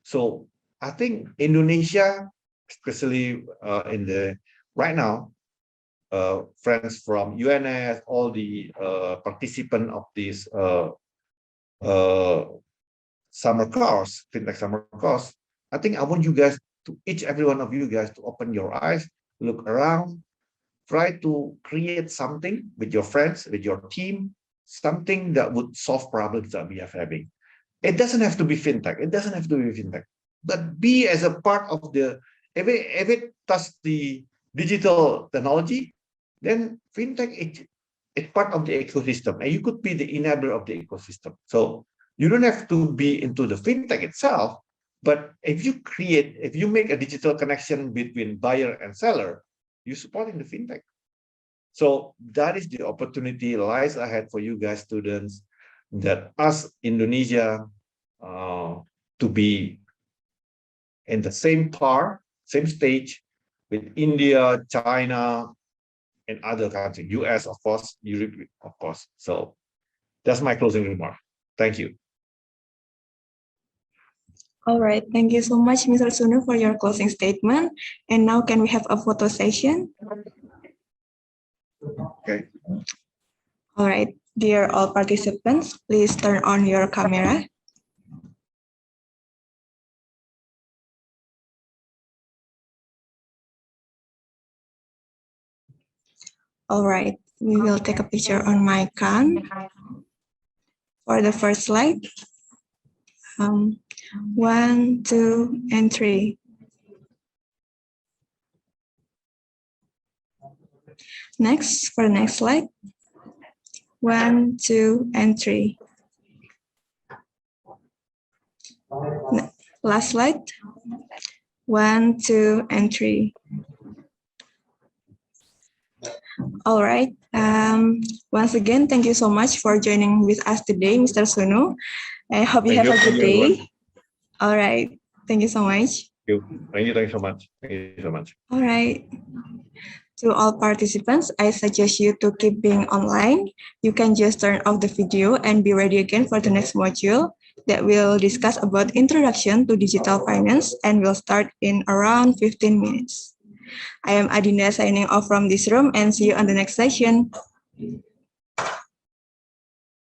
So I think Indonesia, especially in the right now, friends from UNS, all the participants of this summer course, fintech summer course, I think I want you guys to, each every one of you guys, to open your eyes, look around, try to create something with your friends, with your team, something that would solve problems that we are having. It doesn't have to be fintech. It doesn't have to be fintech, but be as a part of the, if it touches the digital technology, then fintech it's part of the ecosystem, and you could be the enabler of the ecosystem. So you don't have to be into the fintech itself, but if you make a digital connection between buyer and seller, you're supporting the fintech. So that is the opportunity lies ahead for you guys, students, that us Indonesia to be in the same stage with India, China, and other countries, US, of course, Europe, of course. So that's my closing remark. Thank you. All right, thank you so much, Mr. Sunu, for your closing statement. And now can we have a photo session? Okay. All right, dear all participants, please turn on your camera. All right, we will take a picture on my cam. For the first slide, 1, 2, and 3. Next, for the next slide, 1, 2, and 3. Last slide, 1, 2, and 3. All right. Once again, thank you so much for joining with us today, Mr. Sunu. I hope you have a good day. All right. Thank you so much. Thank you so much. Thank you so much. All right. To all participants, I suggest you to keep being online. You can just turn off the video and be ready again for the next module that will discuss about introduction to digital finance and will start in around 15 minutes. I am Adinda signing off from this room and see you on the next session.